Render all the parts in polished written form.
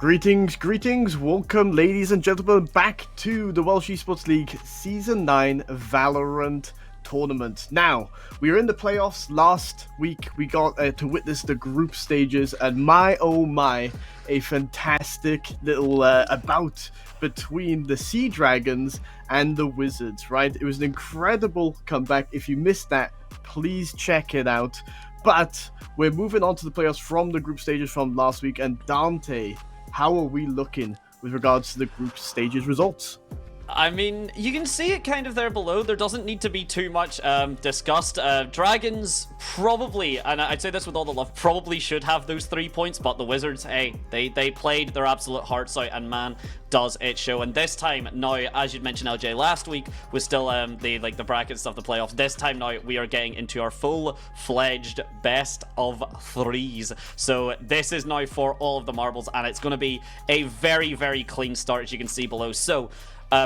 Greetings, welcome ladies and gentlemen back to the Welsh Esports League Season 9 Valorant Tournament. Now, we were in the playoffs last week. We got to witness the group stages, and my oh my, a fantastic little bout between the Sea Dragons and the Wizards, right? It was an incredible comeback. If you missed that, please check it out. But we're moving on to the playoffs from the group stages from last week, and Dante, how are we looking with regards to the group stages results? I mean, you can see it kind of there below. There doesn't need to be too much discussed. Dragons probably, and I'd say this with all the love, probably should have those 3 points, but the Wizards, hey, they played their absolute hearts out, and man, does it show. And this time now, as you'd mentioned, LJ, last week was still the bracket stuff, the playoffs. This time now, we are getting into our full-fledged best of threes. So this is now for all of the marbles, and it's going to be a very, very clean start, as you can see below. So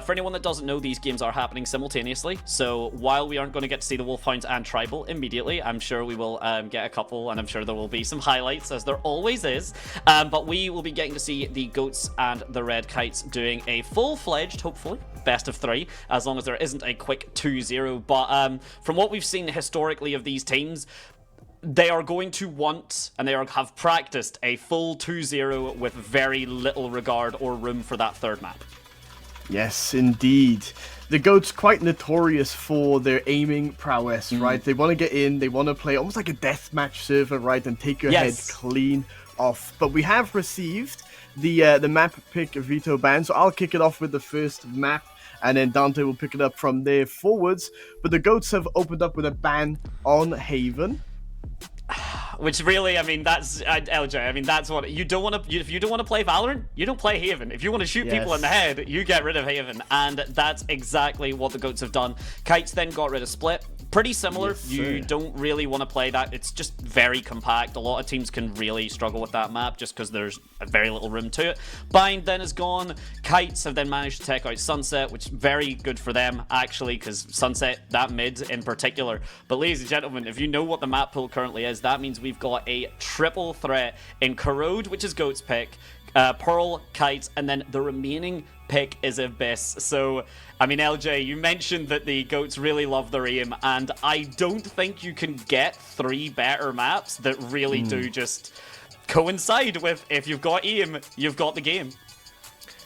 for anyone that doesn't know, these games are happening simultaneously. So while we aren't going to get to see the Wolfhounds and Tribal immediately, I'm sure we will get a couple, and I'm sure there will be some highlights, as there always is. But we will be getting to see the Goats and the Red Kites doing a full-fledged, hopefully, best of three, as long as there isn't a quick 2-0. But from what we've seen historically of these teams, they are going to want, and have practiced, a full 2-0 with very little regard or room for that third map. Yes, indeed. The Goats quite notorious for their aiming prowess, right? They want to get in, they want to play almost like a deathmatch server, right? And take your head clean off. But we have received the map pick veto ban, so I'll kick it off with the first map, and then Dante will pick it up from there forwards. But the Goats have opened up with a ban on Haven. Which really, I mean, that's LJ. I mean, that's what you don't want to. If you don't want to play Valorant, you don't play Haven. If you want to shoot people in the head, you get rid of Haven, and that's exactly what the Goats have done. Kites then got rid of Split. Pretty similar. You don't really want to play that. It's just very compact. A lot of teams can really struggle with that map just because there's very little room to it. Bind then is gone. Kites have then managed to take out Sunset, which is very good for them, actually, because Sunset, that mid in particular. But ladies and gentlemen, if you know what the map pool currently is, that means we've got a triple threat in Corrode, which is Goat's pick, Pearl, Kites, and then the remaining pick is Abyss. So, I mean, LJ, you mentioned that the Goats really love their aim, and I don't think you can get three better maps that really do just coincide with, if you've got aim, you've got the game.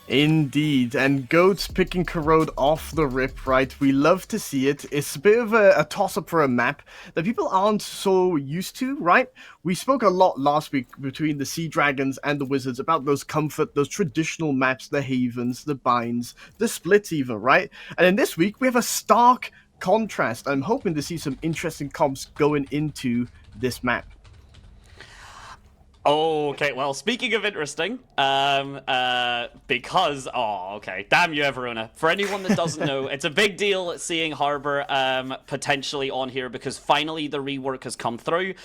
Indeed, and Goats picking Corrode off the rip, right? We love to see it. It's a bit of a toss-up for a map that people aren't so used to, right? We spoke a lot last week between the Sea Dragons and the Wizards about those comfort, those traditional maps, the Havens, the Binds, the Splits even, right? And then this week, we have a stark contrast. I'm hoping to see some interesting comps going into this map. Okay, well, speaking of interesting, because, damn you, Everona. For anyone that doesn't know, it's a big deal seeing Harbour potentially on here, because finally the rework has come through.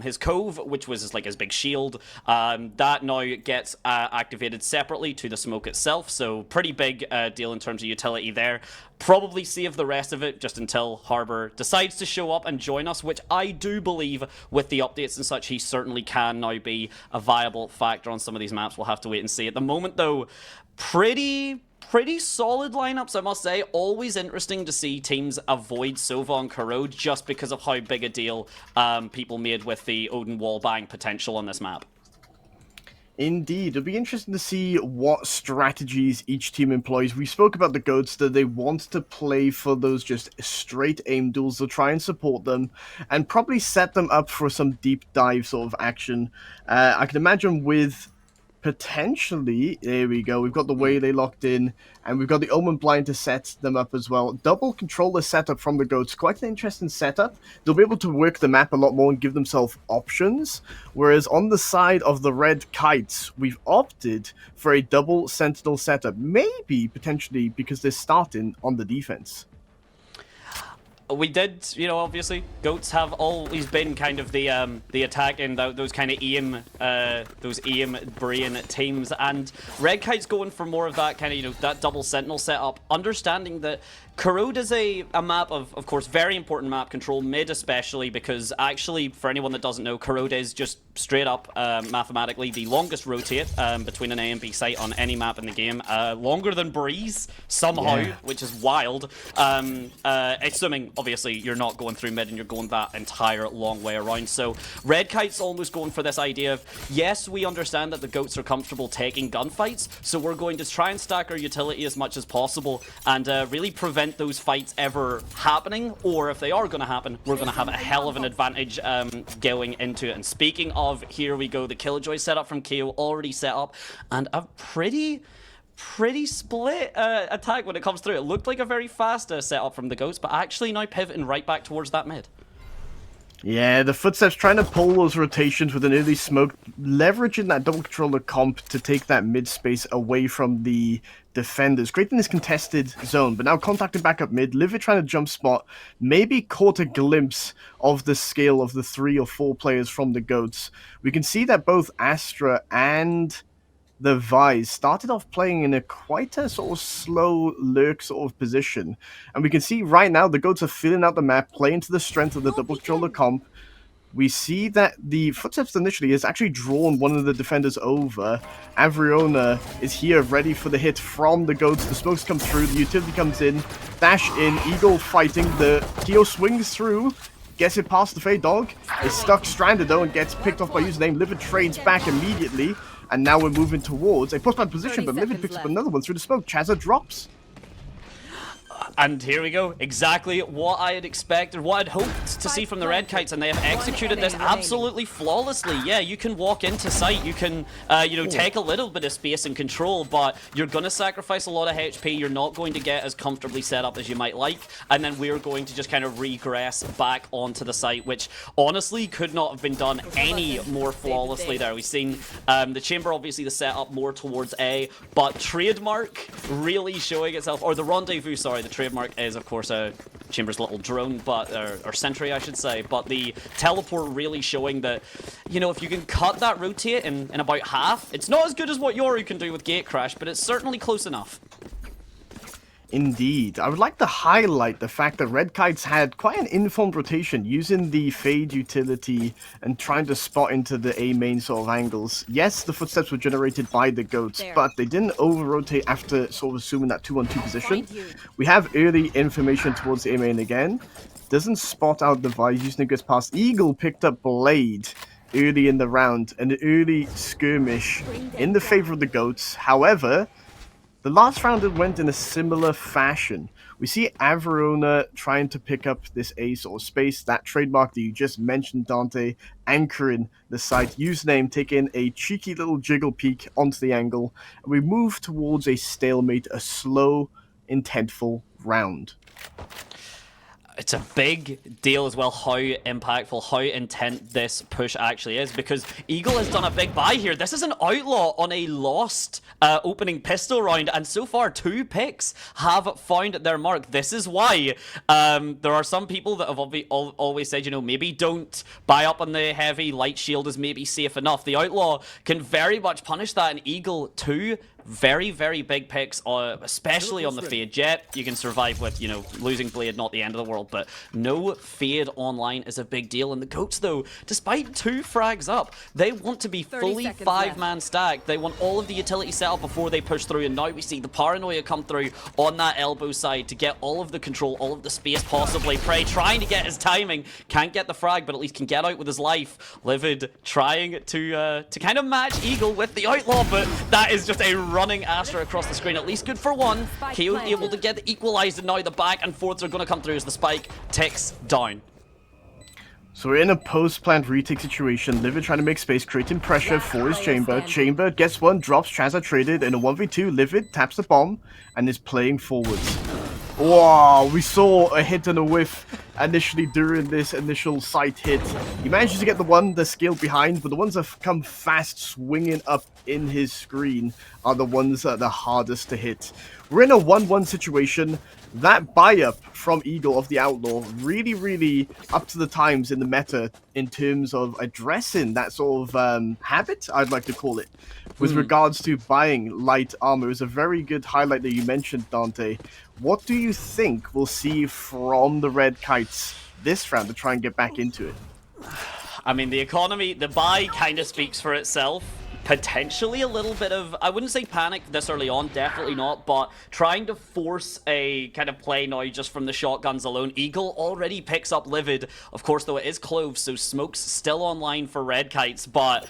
His Cove, which was like his big shield, that now gets activated separately to the smoke itself, so pretty big deal in terms of utility there. Probably save the rest of it just until Harbour decides to show up and join us, which I do believe with the updates and such, he certainly can now be a viable factor on some of these maps. We'll have to wait and see. At the moment, though, pretty solid lineups, I must say. Always interesting to see teams avoid Sova and Corrode just because of how big a deal people made with the Odin wallbang potential on this map. Indeed, it'll be interesting to see what strategies each team employs. We spoke about the Goats, that they want to play for those just straight aim duels. They'll try and support them and probably set them up for some deep dive sort of action. I can imagine with potentially, there we go, we've got the Waylay locked in, and we've got the Omen Blind to set them up as well. Double controller setup from the Goats, quite an interesting setup. They'll be able to work the map a lot more and give themselves options, whereas on the side of the Red Kites, we've opted for a double Sentinel setup, maybe potentially because they're starting on the defense. We did, obviously, Goats have always been kind of the attack in those kind of those aim brain teams, and Red Kite's going for more of that kind of, that double Sentinel setup, understanding that Corrode is a map of course, very important map control, mid especially, because actually, for anyone that doesn't know, Corrode is just straight up mathematically the longest rotate between an A and B site on any map in the game. Longer than Breeze, somehow, which is wild. Assuming, obviously, you're not going through mid and you're going that entire long way around. So Red Kite's almost going for this idea of, yes, we understand that the GOATs are comfortable taking gunfights, so we're going to try and stack our utility as much as possible and really prevent those fights ever happening, or if they are going to happen, we're going to have a hell of an advantage going into it. And speaking of, here we go, the Killjoy setup from KO already set up, and a pretty split attack when it comes through. It looked like a very fast setup from the GOATs, but actually now pivoting right back towards that mid. Yeah, the Footsteps trying to pull those rotations with an early smoke, leveraging that double controller comp to take that mid space away from the defenders, creating this contested zone. But now contacting back up mid, Livid trying to jump spot, maybe caught a glimpse of the scale of the 3 or 4 players from the GOATs. We can see that both Astra and the Vise started off playing in quite a sort of slow lurk sort of position. And we can see right now the GOATs are filling out the map, playing to the strength of the double controller comp. We see that the Footsteps initially has actually drawn one of the defenders over. Avriona is here ready for the hit from the GOATs. The smokes come through, the utility comes in, dash in, Eagle fighting, the Keo swings through, gets it past the Fade Dog, is stuck stranded though and gets picked off by username. Livid trades back immediately. And now we're moving towards a post-plant position, but Livid picks up another one through the smoke. Chazza drops. And here we go, exactly what I had expected, what I'd hoped to see from the Red Kites, and they have executed this absolutely flawlessly. Yeah, you can walk into site, you can, take a little bit of space and control, but you're going to sacrifice a lot of HP, you're not going to get as comfortably set up as you might like, and then we're going to just kind of regress back onto the site, which honestly could not have been done any more flawlessly there. We've seen the Chamber, obviously the setup more towards A, but Trademark really showing itself, or the Rendezvous, sorry, the Trademark is, of course, a Chamber's little drone, but or sentry, I should say. But the teleport really showing that, if you can cut that rotate in about half, it's not as good as what Yoru can do with Gate Crash, but it's certainly close enough. Indeed. I would like to highlight the fact that Red Kites had quite an informed rotation using the Fade utility and trying to spot into the A main sort of angles. Yes, the Footsteps were generated by the GOATs, but they didn't over-rotate after sort of assuming that 2-on-2 position. We have early information towards the A main again. Doesn't spot out the Vise, using it gets past. Eagle picked up Blade early in the round, an early skirmish in the favor of the GOATs. However, the last round it went in a similar fashion. We see Averona trying to pick up this A sort of space, that trademark that you just mentioned, Dante, anchoring the site. Username taking a cheeky little jiggle peek onto the angle, and we move towards a stalemate, a slow, intentful round. It's a big deal as well how impactful, how intent this push actually is, because Eagle has done a big buy here. This is an outlaw on a lost opening pistol round, and so far 2 picks have found their mark. This is why there are some people that have always said, maybe don't buy up on the heavy. Light shield is maybe safe enough. The outlaw can very much punish that, and Eagle 2 very, very big picks, especially on the Fade Jet. You can survive with, losing Blade, not the end of the world, but no Fade online is a big deal. And the GOATs, though, despite 2 frags up, they want to be fully 5-man stacked. They want all of the utility set up before they push through, and now we see the Paranoia come through on that elbow side to get all of the control, all of the space possibly. Prey trying to get his timing, can't get the frag, but at least can get out with his life. Livid trying to kind of match Eagle with the outlaw, but that is just a running Astra across the screen. At least good for one. KO able to get the equalized, and now the back and forths are going to come through as the spike ticks down. So we're in a post-plant retake situation. Livid trying to make space, creating pressure for his Chamber. Chamber gets one, drops, Chazza traded in a 1v2. Livid taps the bomb and is playing forwards. Wow, we saw a hit and a whiff initially during this initial site hit. He manages to get the skill behind, but the ones that come fast swinging up in his screen are the ones that are the hardest to hit. We're in a 1-1 situation. That buy-up from Eagle of the Outlaw really, really up to the times in the meta in terms of addressing that sort of habit, I'd like to call it, with regards to buying light armor. It was a very good highlight that you mentioned, Dante. What do you think we'll see from the Red Kites this round to try and get back into it? I mean, the economy, the buy kind of speaks for itself. Potentially a little bit of, I wouldn't say panic this early on, definitely not, but trying to force a kind of play now just from the shotguns alone. Eagle already picks up Livid. Of course, though, it is clove, so smoke's still online for Red Kites, but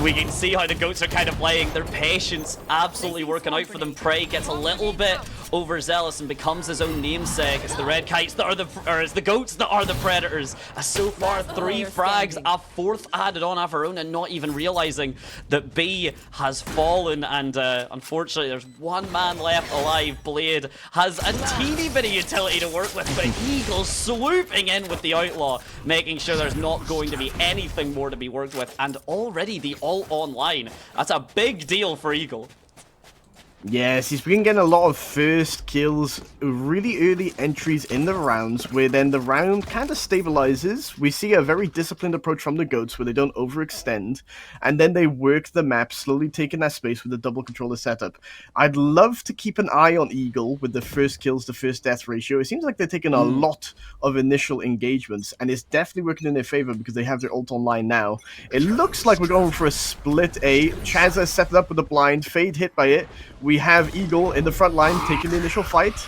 we can see how the goats are kind of playing. Their patience absolutely working out for them. Prey gets a little bit overzealous and becomes his own namesake. It's the Red Kites that are it's the goats that are the predators. So far, 3 frags, a 4th added on Averona, not even realizing that B has fallen, and unfortunately there's 1 man left alive. Blade has a teeny bit of utility to work with, but Eagle swooping in with the Outlaw, making sure there's not going to be anything more to be worked with, and already the ult online. That's a big deal for Eagle. Yes, he's been getting a lot of first kills, really early entries in the rounds, where then the round kind of stabilizes. We see a very disciplined approach from the goats, where they don't overextend, and then they work the map, slowly taking that space with the double controller setup. I'd love to keep an eye on Eagle with the first kills to first death ratio. It seems like they're taking a lot of initial engagements, and it's definitely working in their favor because they have their ult online now. It looks like we're going for a split A. Chazza set it up with a blind, Fade hit by it. We have Eagle in the front line taking the initial fight.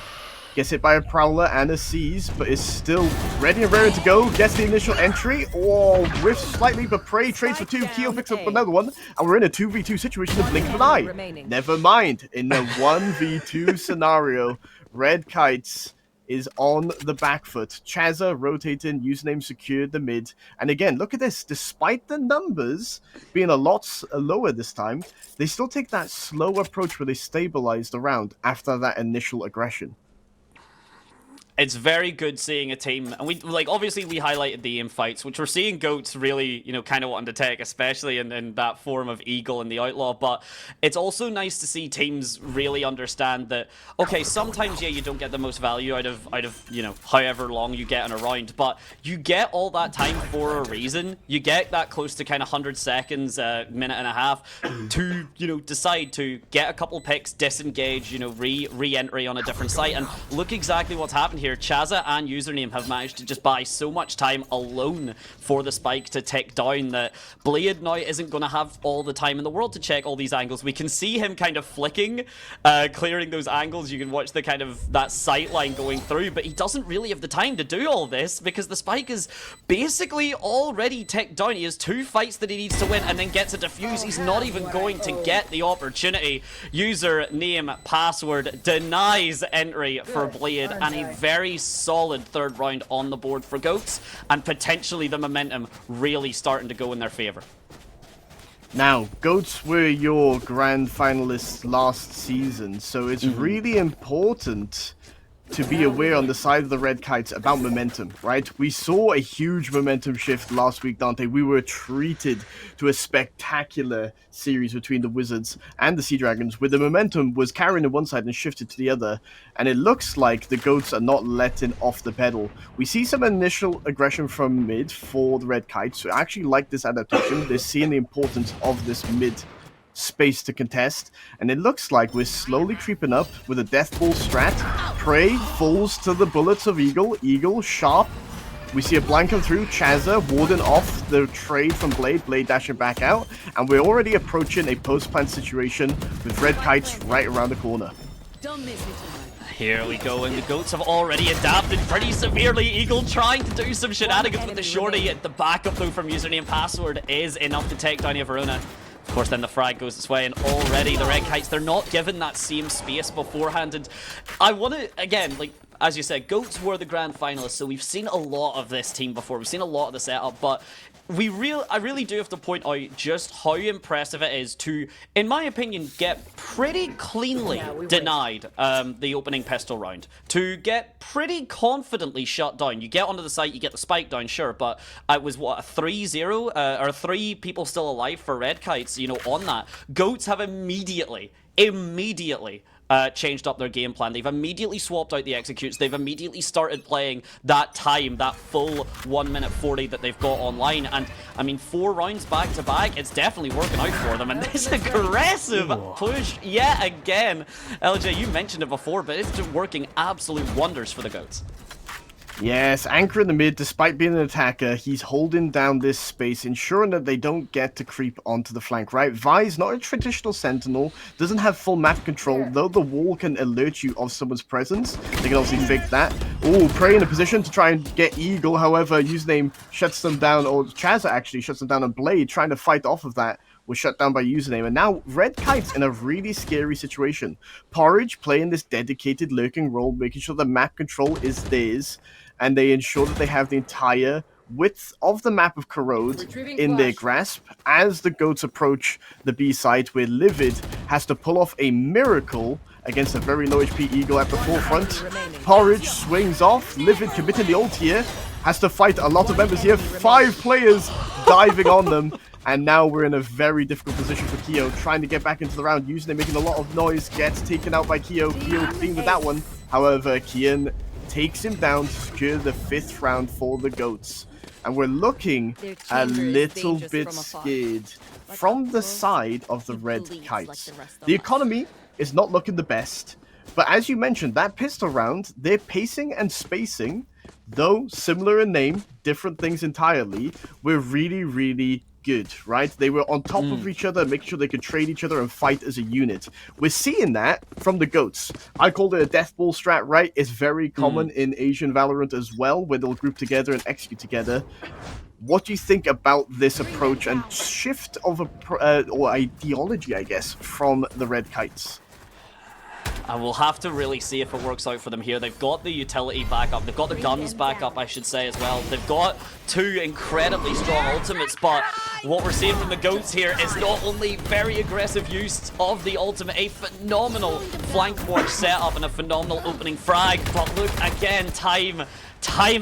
Gets hit by a Prowler and a Seize, but is still ready and raring to go. Gets the initial entry. Oh, whiffs slightly, but Prey trades for 2. Keo picks up another one. And we're in a 2v2 situation in the blink of an eye. Never mind. In the 1v2 scenario, Red Kites is on the back foot. Chazza rotating, username secured the mid. And again, look at this. Despite the numbers being a lot lower this time, they still take that slow approach where they stabilize the round after that initial aggression. It's very good seeing a team, and we obviously we highlighted the aim fights, which we're seeing goats really, kind of wanting to take, especially in that form of Eagle and the Outlaw. But it's also nice to see teams really understand that, okay, sometimes yeah, you don't get the most value out of however long you get in a round, but you get all that time for a reason. You get that close to kind of 100 seconds, minute and a half to decide to get a couple picks, disengage, re-entry on a different site, and look exactly what's happened here. Chazza and username have managed to just buy so much time alone for the spike to tick down that Blade now isn't going to have all the time in the world to check all these angles. We can see him kind of flicking, clearing those angles. You can watch the kind of that sight line going through, but he doesn't really have the time to do all this because the spike is basically already ticked down. He has 2 fights that he needs to win and then gets a defuse. He's not even going to get the opportunity. User name password denies entry for Blade, and a very solid 3rd round on the board for goats, and potentially the momentum really starting to go in their favor. Now, goats were your grand finalists last season, so it's really important to be aware on the side of the Red Kites about momentum, right? We saw a huge momentum shift last week, Dante. We were treated to a spectacular series between the Wizards and the Sea Dragons, where the momentum was carrying to one side and shifted to the other, and it looks like the goats are not letting off the pedal. We see some initial aggression from mid for the Red Kites, so I actually like this adaptation. They're seeing the importance of this mid space to contest, and it looks like we're slowly creeping up with a death ball strat. Prey falls to the bullets of Eagle. Eagle sharp. We see a blind come through. Chazza warding off the trade from Blade. Blade dashing back out, and we're already approaching a post-plant situation with Red Kites right around the corner. Here we go, and the goats have already adapted pretty severely. Eagle trying to do some shenanigans with the shorty. The backup though from username password is enough to take down Verona. Of course, then the frag goes this way, and already the Red Kites, they're not given that same space beforehand. And I want to, again, as you said, goats were the grand finalists, so we've seen a lot of this team before. We've seen a lot of the setup, but I really do have to point out just how impressive it is to, in my opinion, get pretty cleanly denied the opening pistol round. To get pretty confidently shut down. You get onto the site, you get the spike down, sure, but it was, what, a 3-0? Or 3 people still alive for Red Kites, on that. Goats have immediately changed up their game plan. They've immediately swapped out the executes. They've immediately started playing that time, that full 1 minute 40 that they've got online. And I mean, 4 rounds back to back, it's definitely working out for them. And this aggressive push yet again. LJ, you mentioned it before, but it's working absolute wonders for the goats. Yes, Anchor in the mid, despite being an attacker, he's holding down this space, ensuring that they don't get to creep onto the flank, right? Vi's not a traditional sentinel, doesn't have full map control, though the wall can alert you of someone's presence. They can obviously fake that. Oh, Prey in a position to try and get Eagle, however, Username shuts them down, or Chazza actually shuts them down, and Blade trying to fight off of that was shut down by Username, and now Red Kite's in a really scary situation. Porridge playing this dedicated lurking role, making sure the map control is theirs, and they ensure that they have the entire width of the map of Corrode in their grasp as the Goats approach the B site, where Livid has to pull off a miracle against a very low HP Eagle at the forefront. Porridge swings off, Livid committing the ult here, has to fight a lot of members here, 5 players diving on them. And now we're in a very difficult position for Keo, trying to get back into the round. Using it, making a lot of noise, gets taken out by Keo. Keo clean with that one. However, Kian takes him down to secure the 5th round for the Goats. And we're looking a little bit scared from the side of the Red Kites. The economy is not looking the best. But as you mentioned, that pistol round, their pacing and spacing, though similar in name, different things entirely, were really, really good, right? They were on top of each other, making sure they could trade each other and fight as a unit. We're seeing that from the Goats. I called it a death ball strat, right? It's very common in Asian Valorant as well, where they'll group together and execute together. What do you think about this approach and shift of or ideology, I guess, from the Red Kites? And we'll have to really see if it works out for them here. They've got the utility back up. They've got the guns back up, I should say, as well. They've got 2 incredibly strong ultimates, but what we're seeing from the Goats here is not only very aggressive use of the ultimate, a phenomenal flank watch setup and a phenomenal opening frag, but look, again, time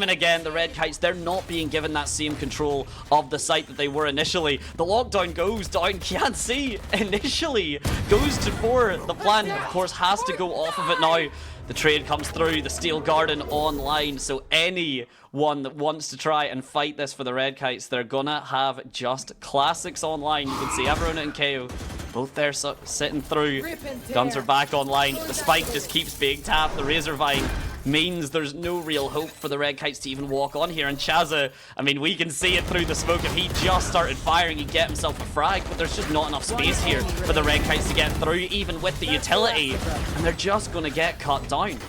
and again, the Red Kites, they're not being given that same control of the site that they were initially. The lockdown goes down, can't see, initially goes to 4. The plan, of course, has to go off of it now. The trade comes through, the Steel Garden online, so anyone that wants to try and fight this for the Red Kites, they're gonna have just classics online. You can see everyone in KO, both there sitting through. Guns are back online, the spike just keeps being tapped, the Razor Vine means there's no real hope for the Red Kites to even walk on here. And Chazza, I mean, we can see it through the smoke. If he just started firing, he'd get himself a frag, but there's just not enough space here for the Red Kites to get through, even with the utility, and they're just going to get cut down.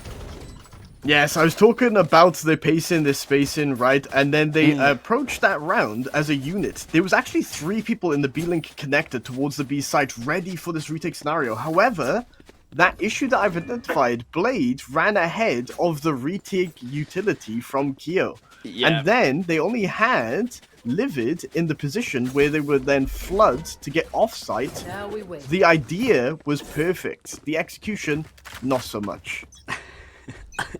Yes, I was talking about the pacing, the spacing, right? And then they approached that round as a unit. There was actually 3 people in the B-Link connected towards the B site ready for this retake scenario. However, that issue that I've identified, Blade ran ahead of the retake utility from Keo. Yeah. And then they only had Livid in the position where they would then flood to get off-site. The idea was perfect. The execution, not so much.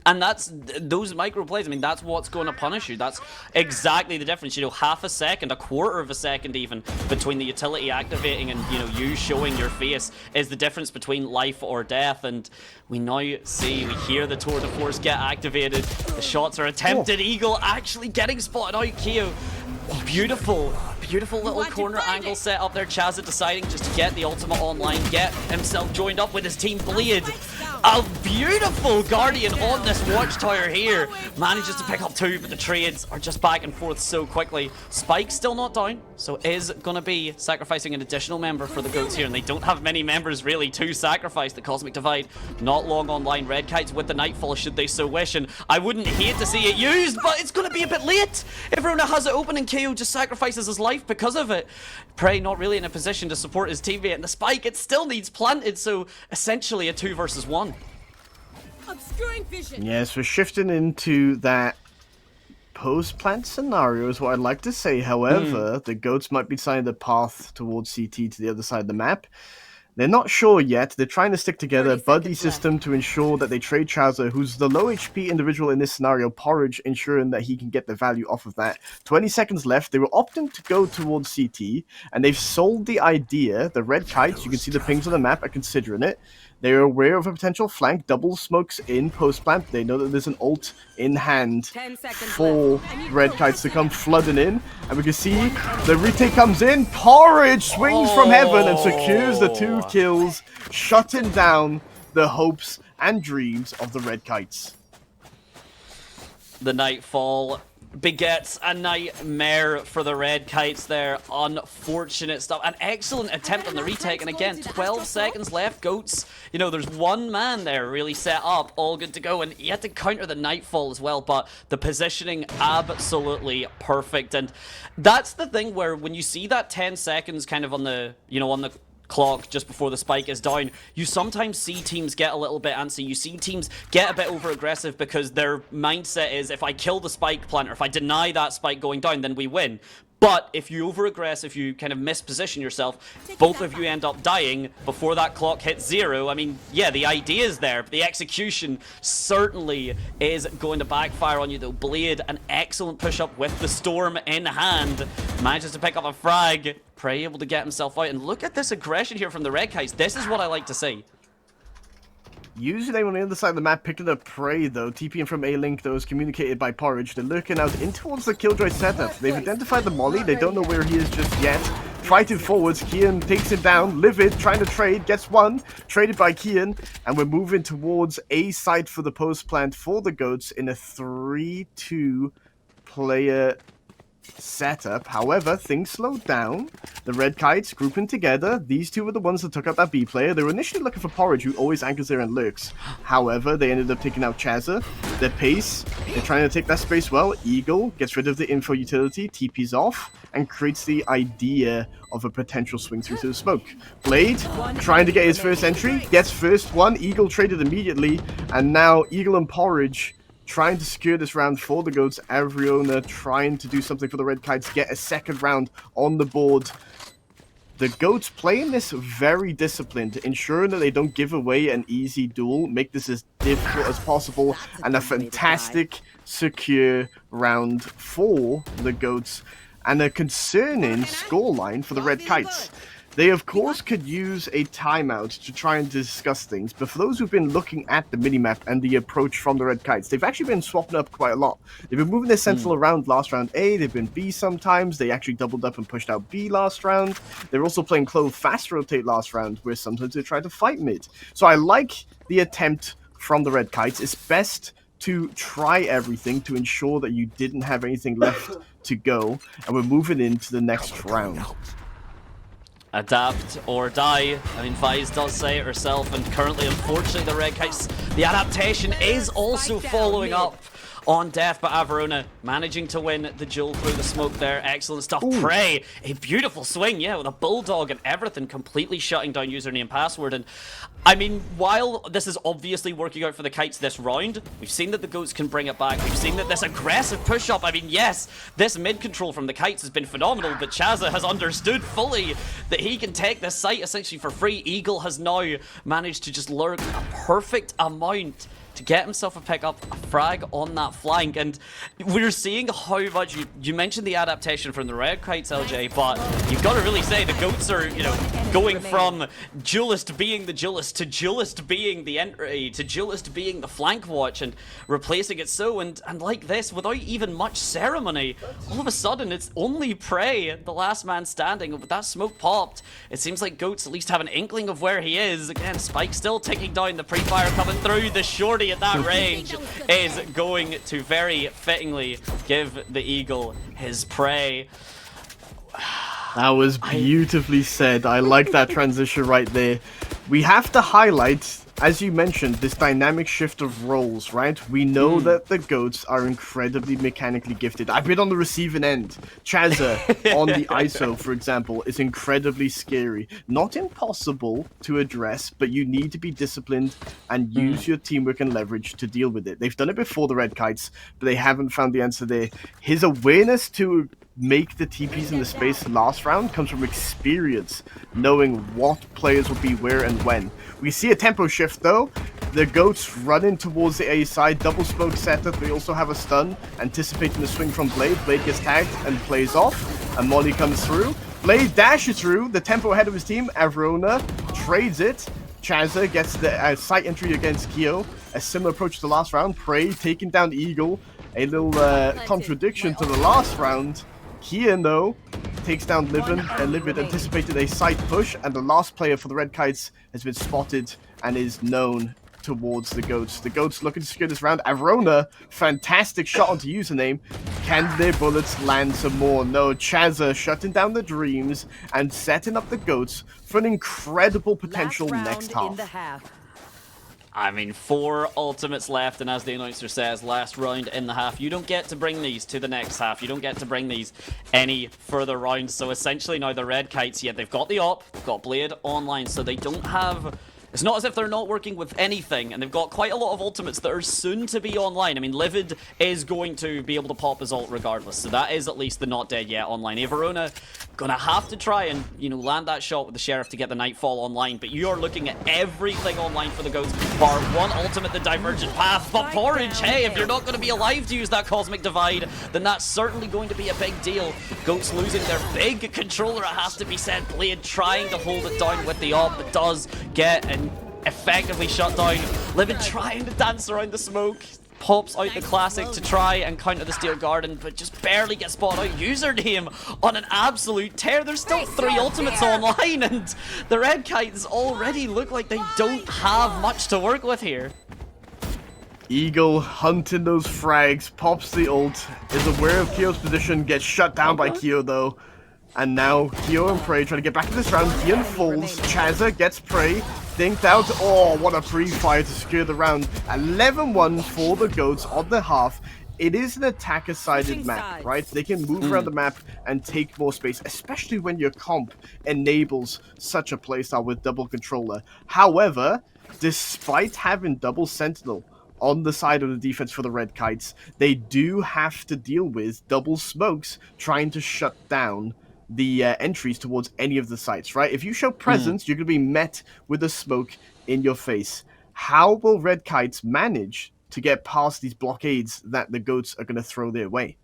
And that's those micro plays. I mean, that's what's going to punish you. That's exactly the difference. You know, half a second, a quarter of a second even, between the utility activating and, you know, you showing your face is the difference between life or death. And we now see, we hear the tour de force get activated. The shots are attempted. Eagle actually getting spotted out. Keo, beautiful little corner angle set up there. Chazza deciding just to get the ultimate online, get himself joined up with his team. Blade, a beautiful Guardian on this watchtower here. Manages to pick up 2, but the trades are just back and forth so quickly. Spike still not down, so is going to be sacrificing an additional member for the Goats here, and they don't have many members really to sacrifice. The Cosmic Divide not long online. Red Kites with the Nightfall should they so wish, and I wouldn't hate to see it used, but it's going to be a bit late. Everyone has it open and KO just sacrifices his life because of it. Prey not really in a position to support his teammate, and the Spike, it still needs planted, so essentially a 2 versus 1. Obscuring vision. Yes, we're shifting into that post-plant scenario is what I'd like to say. However, the Goats might be deciding the path towards CT to the other side of the map. They're not sure yet. They're trying to stick together, buddy system to ensure that they trade Chazza, who's the low HP individual in this scenario, Porridge, ensuring that he can get the value off of that. 20 seconds left. They were opting to go towards CT, and they've sold the idea. The Red Kites, you can see the pings on the map, are considering it. They're aware of a potential flank. Double smokes in post-plant. They know that there's an ult in hand for Red Kites to come flooding in. And we can see the retake comes in. Porridge swings from heaven and secures the 2 kills, shutting down the hopes and dreams of the Red Kites. the Nightfall begets a nightmare for the Red Kites there. Unfortunate stuff. An excellent attempt on the retake, and again, 12 seconds left. Goats, you know, there's one man there really set up, all good to go, and he had to counter the Nightfall as well, but the positioning absolutely perfect. And that's the thing where when you see that 10 seconds kind of on the, you know, on the clock just before the spike is down, you sometimes see teams get a little bit antsy. You see teams get a bit over aggressive because their mindset is, if I kill the spike plant or if I deny that spike going down, then we win. But if you over-aggress, if you kind of misposition yourself, both of you end up dying before that clock hits 0. I mean, yeah, the idea is there, but the execution certainly is going to backfire on you, though. Blade, an excellent push-up with the Storm in hand, manages to pick up a frag. Prey able to get himself out, and look at this aggression here from the Red Kites. This is what I like to see. Username on the other side of the map picking up Prey though, TPing from A-Link though is communicated by Porridge. They're lurking out in towards the Killjoy setup. They've identified the Molly, they don't know where he is just yet. Fighting forwards, Kian takes him down, Livid trying to trade, gets one, traded by Kian, and we're moving towards A site for the post plant for the Goats in a 3-2 player setup. However, things slowed down. The Red Kites grouping together. These two were the ones that took out that B player. They were initially looking for Porridge, who always anchors there and lurks. However, they ended up taking out Chazza. Their pace, they're trying to take that space well. Eagle gets rid of the info utility, TP's off, and creates the idea of a potential swing through to the smoke. Blade, trying to get his first entry, gets first one. Eagle traded immediately, and now Eagle and Porridge trying to secure this round for the Goats. Avriona trying to do something for the Red Kites, get a second round on the board. The Goats playing this very disciplined, ensuring that they don't give away an easy duel, make this as difficult as possible, and a fantastic, secure round for the Goats, and a concerning scoreline for the Red Kites. They, of course, could use a timeout to try and discuss things, but for those who've been looking at the minimap and the approach from the Red Kites, they've actually been swapping up quite a lot. They've been moving their Sentinel around last round A, they've been B sometimes, they actually doubled up and pushed out B last round. They're also playing Clove Fast Rotate last round, where sometimes they try to fight mid. So I like the attempt from the Red Kites. It's best to try everything to ensure that you didn't have anything left to go, and we're moving into the next round. Adapt or die. I mean, Vise does say it herself, and currently, unfortunately, the Red Kites, the adaptation is also following up on death, but Averona managing to win the duel through the smoke there. Excellent stuff. Ooh. Prey, a beautiful swing, yeah, with a bulldog and everything, completely shutting down username and password. And I mean, while this is obviously working out for the Kites this round, we've seen that the Goats can bring it back. We've seen that this aggressive push-up, I mean, yes, this mid-control from the Kites has been phenomenal, but Chazza has understood fully that he can take this site essentially for free. Eagle has now managed to just lurk a perfect amount to get himself a pickup, a frag on that flank, and we're seeing how much, you mentioned the adaptation from the Red Kites, LJ, but you've got to really say the Goats are, you know, going from duelist being the duelist to duelist being the entry to duelist being the flank watch and replacing it so, and like this, without even much ceremony, all of a sudden it's only Prey, the last man standing. With that smoke popped, it seems like Goats at least have an inkling of where he is. Again, Spike still ticking down, the pre-fire coming through, the shorty at that range is going to very fittingly give the Eagle his prey. That was beautifully said. I like that transition right there. We have to highlight, as you mentioned, this dynamic shift of roles, right? We know that the Goats are incredibly mechanically gifted. I've been on the receiving end. Chazza on the ISO, for example, is incredibly scary. Not impossible to address, but you need to be disciplined and use your teamwork and leverage to deal with it. They've done it before, the Red Kites, but they haven't found the answer there. His awareness to make the TPs in the space last round comes from experience, knowing what players will be where and when. We see a tempo shift though. The Goats running towards the A side, double smoke setup. They also have a stun, anticipating the swing from Blade. Blade gets tagged and plays off. And Molly comes through. Blade dashes through, the tempo ahead of his team. Avrona trades it. Chazza gets the site entry against Kyo. A similar approach to the last round. Prey taking down Eagle. A little contradiction to the last round. Kian, though, takes down Livid anticipated a side push, and the last player for the Red Kites has been spotted and is known towards the Goats. The Goats looking to secure this round. Arona, fantastic shot onto username. Can their bullets land some more? No, Chazza shutting down the Dreams and setting up the Goats for an incredible potential next half. I mean, 4 ultimates left, and as the announcer says, last round in the half. You don't get to bring these to the next half. You don't get to bring these any further rounds. So essentially now the Red Kites, yeah, they've got the op, they've got Blade online, so they don't have... It's not as if they're not working with anything, and they've got quite a lot of ultimates that are soon to be online. I mean, Livid is going to be able to pop his ult regardless, so that is at least the not dead yet online. Averona gonna have to try and, you know, land that shot with the Sheriff to get the Nightfall online, but you are looking at everything online for the Goats, bar one ultimate, the Divergent Path. But Porridge, hey, if you're not going to be alive to use that Cosmic Divide, then that's certainly going to be a big deal. Goats losing their big controller, it has to be said. Blade trying to hold it down with the op, but does get an effectively shut down. Livid trying to dance around the smoke. Pops out the classic to try and counter the Steel Garden, but just barely gets spotted out. Username on an absolute tear. There's still 3 ultimates online, and the Red Kites already look like they don't have much to work with here. Eagle hunting those frags, pops the ult, is aware of Kyo's position, gets shut down by Kyo though. And now Kyo and Prey trying to get back in this round. Dian falls, Chazza gets Prey, thinked out. Oh, what a pre-fire to secure the round. 11-1 for the Goats on the half. It is an attacker-sided map, right? They can move around the map and take more space, especially when your comp enables such a playstyle with double controller. However, despite having double Sentinel on the side of the defense for the Red Kites, they do have to deal with double smokes trying to shut down the entries towards any of the sites, right? If you show presence, you're going to be met with a smoke in your face. How will Red Kites manage to get past these blockades that the Goats are going to throw their way?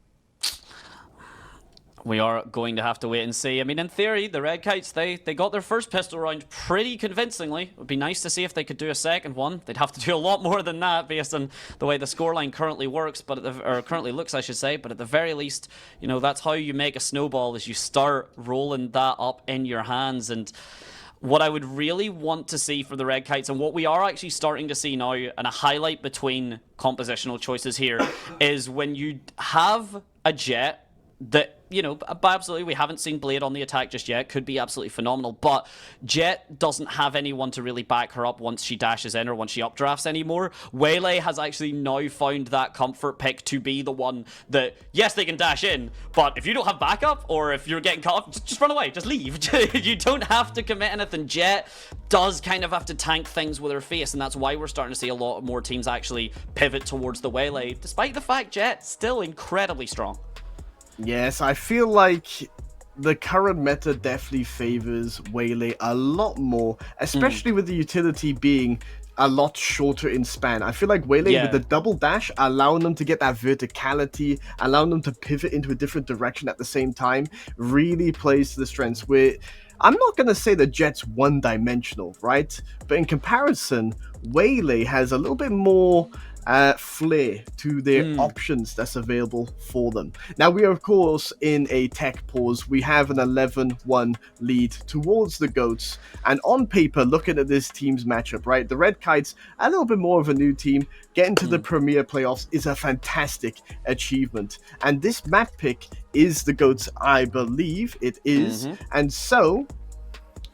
We are going to have to wait and see. I mean, in theory, the Red Kites, they got their first pistol round pretty convincingly. It would be nice to see if they could do a second one. They'd have to do a lot more than that based on the way the scoreline currently works, or currently looks, I should say. But at the very least, you know, that's how you make a snowball, is you start rolling that up in your hands. And what I would really want to see for the Red Kites, and what we are actually starting to see now, and a highlight between compositional choices here, is when you have a Jet that, you know, absolutely, we haven't seen Blade on the attack just yet. Could be absolutely phenomenal, but Jet doesn't have anyone to really back her up once she dashes in or once she updrafts anymore. Waylay has actually now found that comfort pick to be the one that, yes, they can dash in, but if you don't have backup or if you're getting cut off, just run away, just leave. You don't have to commit anything. Jet does kind of have to tank things with her face, and that's why we're starting to see a lot more teams actually pivot towards the Waylay, despite the fact Jet's still incredibly strong. Yes, I feel like the current meta definitely favors Waylay a lot more, especially with the utility being a lot shorter in span. I feel like Waylay with the double dash, allowing them to get that verticality, allowing them to pivot into a different direction at the same time, really plays to the strengths where I'm not going to say that Jet's one-dimensional, right? But in comparison, Waylay has a little bit more flair to their options that's available for them. Now, we are, of course, in a tech pause. We have an 11-1 lead towards the Goats. And on paper, looking at this team's matchup, right, the Red Kites, a little bit more of a new team. Getting to the Premier playoffs is a fantastic achievement. And this map pick is the Goats, I believe it is. And so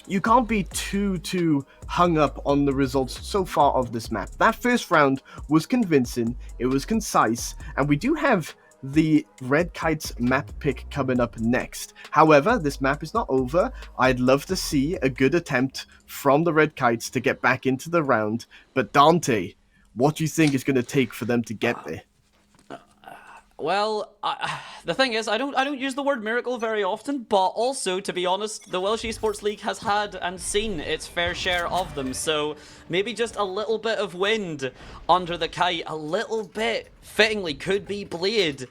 you can't be too hung up on the results so far of this map. That first round was convincing, it was concise, and we do have the Red Kites map pick coming up next. However, this map is not over. I'd love to see a good attempt from the Red Kites to get back into the round, but Dante, what do you think is going to take for them to get there? Well, the thing is, I don't use the word miracle very often, but also, to be honest, the Welsh Esports League has had and seen its fair share of them, so maybe just a little bit of wind under the kite, a little bit, fittingly, could be Blade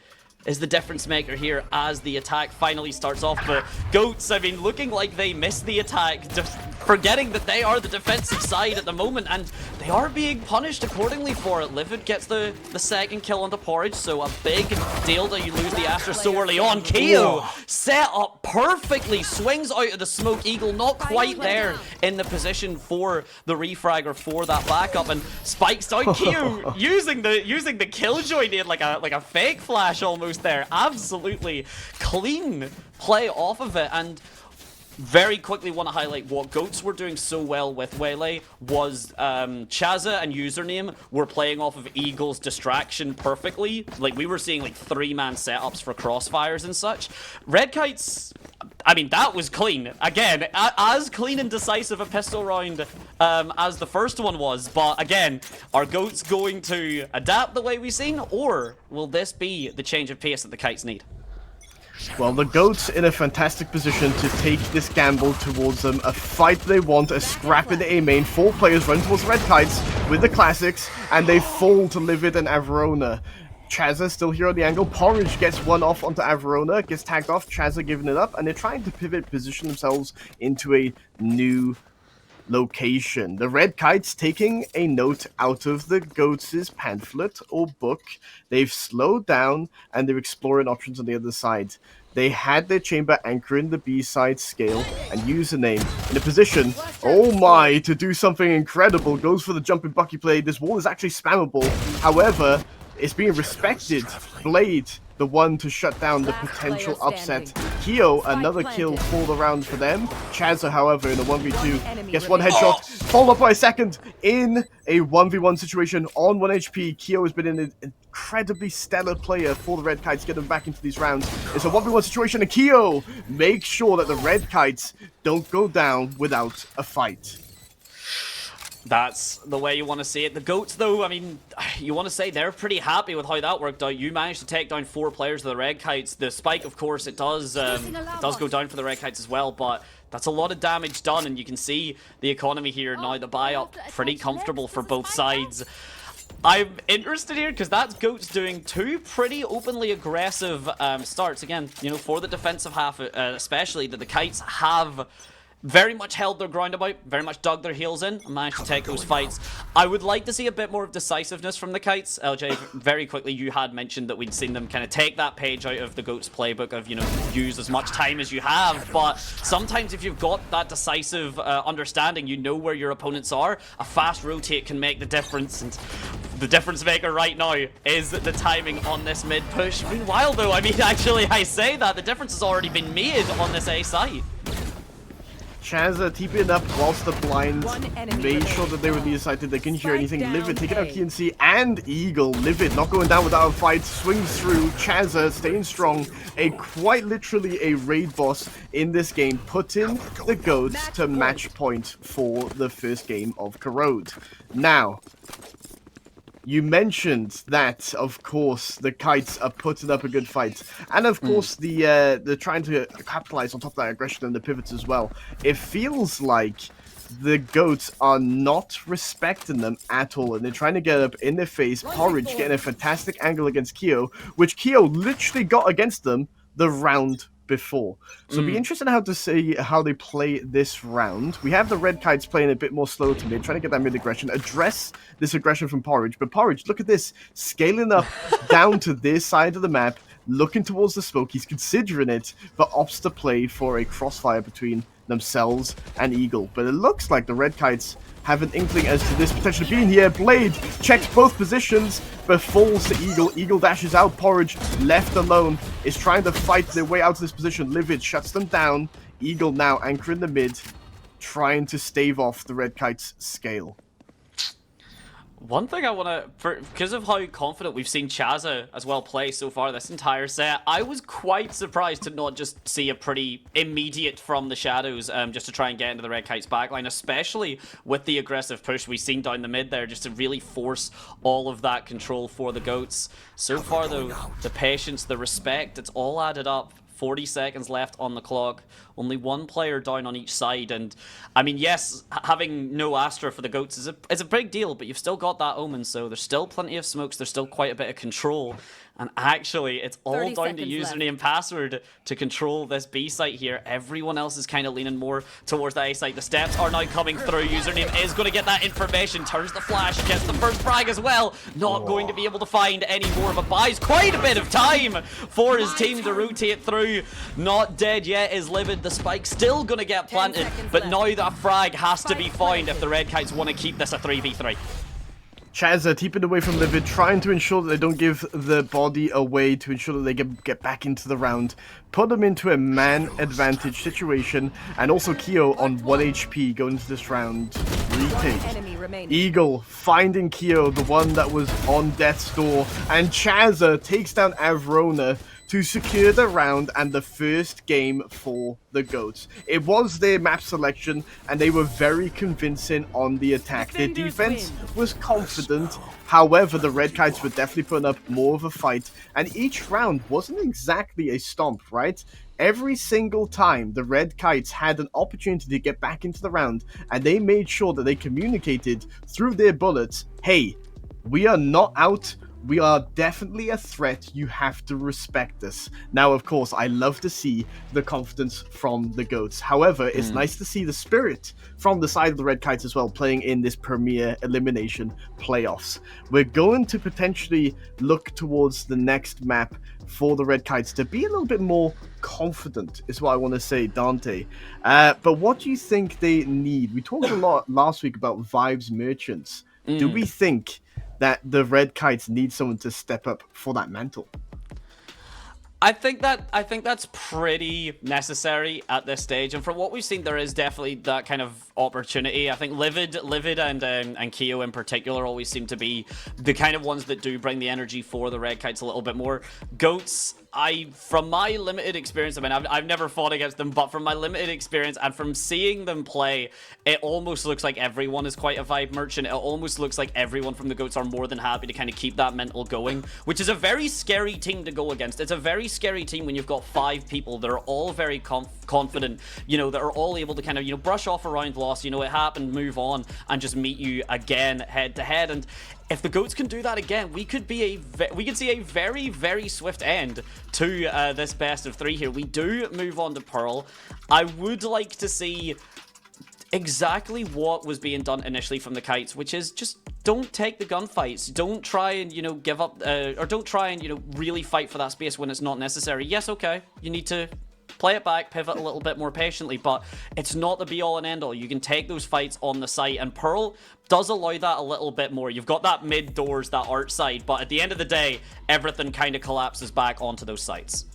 is the difference maker here as the attack finally starts off. But Goats, I mean, looking like they missed the attack just forgetting that they are the defensive side at the moment, and they are being punished accordingly for it. Livid gets the second kill onto Porridge, so a big deal that you lose the Astra so early on. Keo set up perfectly, swings out of the smoke. Eagle not quite there in the position for the refragger for that backup, and spikes down. Keo using the killjoy did like a fake flash almost there. Absolutely clean play off of it. And very quickly want to highlight what Goats were doing so well with Waylay was Chaza and Username were playing off of Eagle's distraction perfectly. Like, we were seeing like 3-man setups for crossfires and such. Red Kites, I mean, that was clean. Again, as clean and decisive a pistol round as the first one was. But again, are Goats going to adapt the way we've seen, or will this be the change of pace that the Kites need? Well, the Goats in a fantastic position to take this gamble towards them. A fight they want, a scrap in the A main. 4 players run towards Red Kites with the classics, and they fall to Livid and Averona. Chaza still here on the angle. Porridge gets one off onto Averona, gets tagged off. Chaza giving it up, and they're trying to pivot, position themselves into a new location. The Red Kites taking a note out of the Goats' pamphlet or book. They've slowed down and they're exploring options on the other side. They had their chamber anchoring the B-side scale, and Username in a position, oh my, to do something incredible. Goes for the jumping bucky play. This wall is actually spammable. However, it's being respected. Blade, the one to shut down the potential upset. Keo, another kill for the round for them. Chaza, however, in a 1v2, gets one headshot, followed up by a second in a 1v1 situation on 1 HP. Keo has been an incredibly stellar player for the Red Kites, get them back into these rounds. It's a 1v1 situation, and Keo makes sure that the Red Kites don't go down without a fight. That's the way you want to see it. The Goats, though, I mean, you want to say they're pretty happy with how that worked out. You managed to take down 4 players of the Red Kites. The spike, of course, it does go down for the Red Kites as well, but that's a lot of damage done, and you can see the economy here now. The buy-up pretty comfortable for both sides. I'm interested here because that's Goats doing 2 pretty openly aggressive starts. Again, you know, for the defensive half, especially, that the Kites have very much held their ground about, very much dug their heels in, and managed to take those fights. I would like to see a bit more of decisiveness from the Kites. LJ, very quickly, you had mentioned that we'd seen them kind of take that page out of the Goats playbook of, you know, use as much time as you have, but sometimes if you've got that decisive understanding, you know where your opponents are, a fast rotate can make the difference, and the difference maker right now is the timing on this mid push. Meanwhile, though, I mean, actually, I say that, the difference has already been made on this A site. Chaza TPing up whilst the blind made sure that they were near sighted. They couldn't hear anything. Livid taking out KNC and Eagle. Livid not going down without a fight. Swings through. Chaza staying strong. Quite literally a raid boss in this game, putting the Goats to match point for the first game of Corrode. Now, you mentioned that, of course, the Kites are putting up a good fight. And, of course, they're trying to capitalize on top of that aggression and the pivots as well. It feels like the Goats are not respecting them at all, and they're trying to get up in their face. Porridge getting a fantastic angle against Keo, which Keo literally got against them the round before. So it'll be interesting to see how they play this round. We have the Red Kites playing a bit more slow to mid, trying to get that mid aggression, address this aggression from Porridge. But Porridge, look at this, scaling up down to this side of the map, looking towards the smoke. He's considering it, but opts to play for a crossfire between themselves and Eagle. But it looks like the Red Kites have an inkling as to this potentially being here. Blade checks both positions, but falls to Eagle. Eagle dashes out. Porridge, left alone, is trying to fight their way out of this position. Livid shuts them down. Eagle now anchoring the mid, trying to stave off the Red Kites' scale. One thing I want to, because of how confident we've seen Chaza as well play so far this entire set, I was quite surprised to not just see a pretty immediate from the shadows just to try and get into the Red Kites backline, especially with the aggressive push we've seen down the mid there, just to really force all of that control for the Goats. So far though, the patience, the respect, it's all added up 40 seconds left on the clock. Only one player down on each side. And, I mean, yes, having no Astra for the Goats is a big deal, but you've still got that Omen, so there's still plenty of smokes. There's still quite a bit of control. And actually, it's all down to username and password to control this B site here. Everyone else is kind of leaning more towards the A site. The steps are now coming through. Username is going to get that information. Turns the flash, gets the first frag as well. Not going to be able to find any more, but buys quite a bit of time for his team to rotate through. Not dead yet is Livid. The spike still going to get planted, but now that frag has to be found if the Red Kites want to keep this a 3v3. Chazza keeping away from Livid, trying to ensure that they don't give the body away, to ensure that they get back into the round. Put them into a man advantage situation, and also Keo on 1 HP going into this round. Retake. Eagle finding Keo, the one that was on death's door, and Chazza takes down Avrona to secure the round and the first game for the Goats. It was their map selection, and they were very convincing on the attack. Their defense was confident. However, the Red Kites were definitely putting up more of a fight, and each round wasn't exactly a stomp, right? Every single time, the Red Kites had an opportunity to get back into the round, and they made sure that they communicated through their bullets, hey, we are not out. We are definitely a threat. You have to respect us. Now, of course, I love to see the confidence from the Goats. However, it's nice to see the spirit from the side of the Red Kites as well, playing in this Premier Elimination playoffs. We're going to potentially look towards the next map for the Red Kites to be a little bit more confident, is what I want to say, Dante. But what do you think they need? We talked a lot last week about Vibes Merchants. Do we think that the Red Kites need someone to step up for that mantle? I think that's pretty necessary at this stage, and from what we've seen, there is definitely that kind of opportunity. I think Livid and Keo in particular always seem to be the kind of ones that do bring the energy for the Red Kites a little bit more. Goats, from my limited experience, I mean, I've never fought against them, but from my limited experience and from seeing them play, it almost looks like everyone is quite a vibe merchant. It almost looks like everyone from the Goats are more than happy to kind of keep that mental going, which is a very scary team to go against. It's a very scary team when you've got 5 people that are all very confident, you know, that are all able to kind of, you know, brush off a round loss, you know, it happened, move on, and just meet you again head to head. And if the Goats can do that again, we could see a very, very swift end to this best of 3 here. We do move on to Pearl. I would like to see exactly what was being done initially from the Kites, which is just don't take the gunfights. Don't try and, you know, give up, or don't try and, you know, really fight for that space when it's not necessary. Yes, okay, you need to play it back, pivot a little bit more patiently, but it's not the be-all and end-all. You can take those fights on the site, and Pearl does allow that a little bit more. You've got that mid-doors, that art side, but at the end of the day, everything kind of collapses back onto those sites.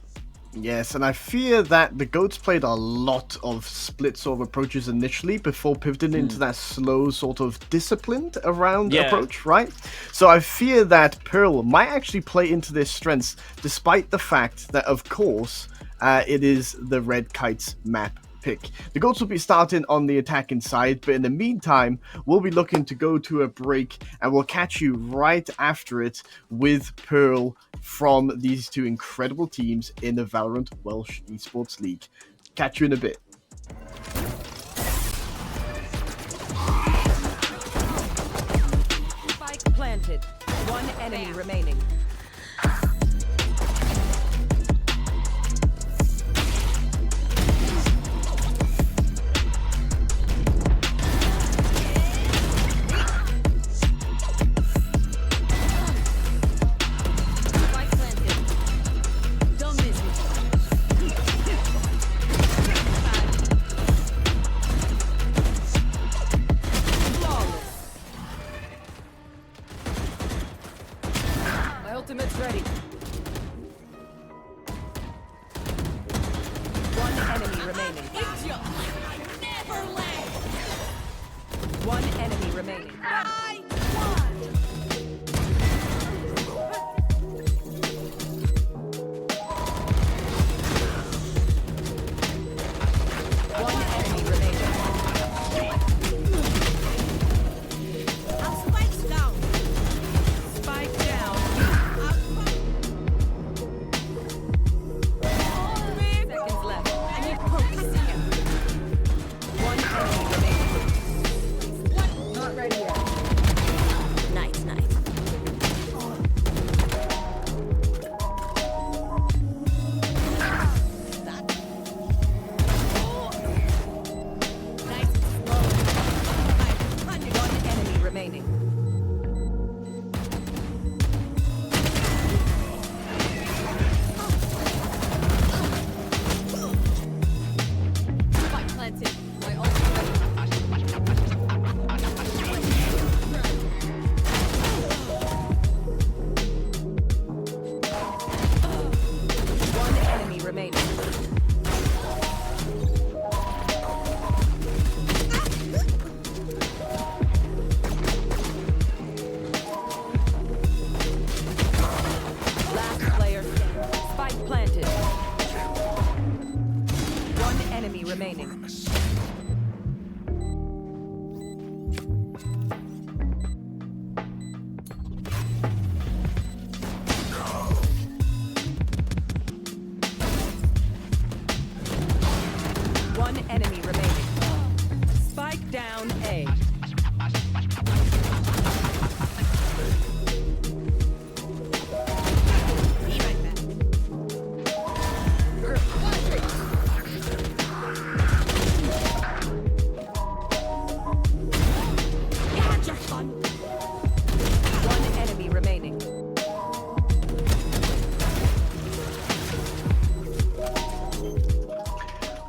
Yes, and I fear that the Goats played a lot of split sort of approaches initially before pivoting into that slow sort of disciplined around approach, right? So I fear that Pearl might actually play into their strengths, despite the fact that, of course, it is the Red Kites map pick. The Goats will be starting on the attacking side, but in the meantime, we'll be looking to go to a break, and we'll catch you right after it with Pearl from these 2 incredible teams in the Valorant Welsh Esports League. Catch you in a bit. Spike planted. 1 enemy remaining. Ultimate's ready. 1 enemy remaining. Never land. 1 enemy remaining.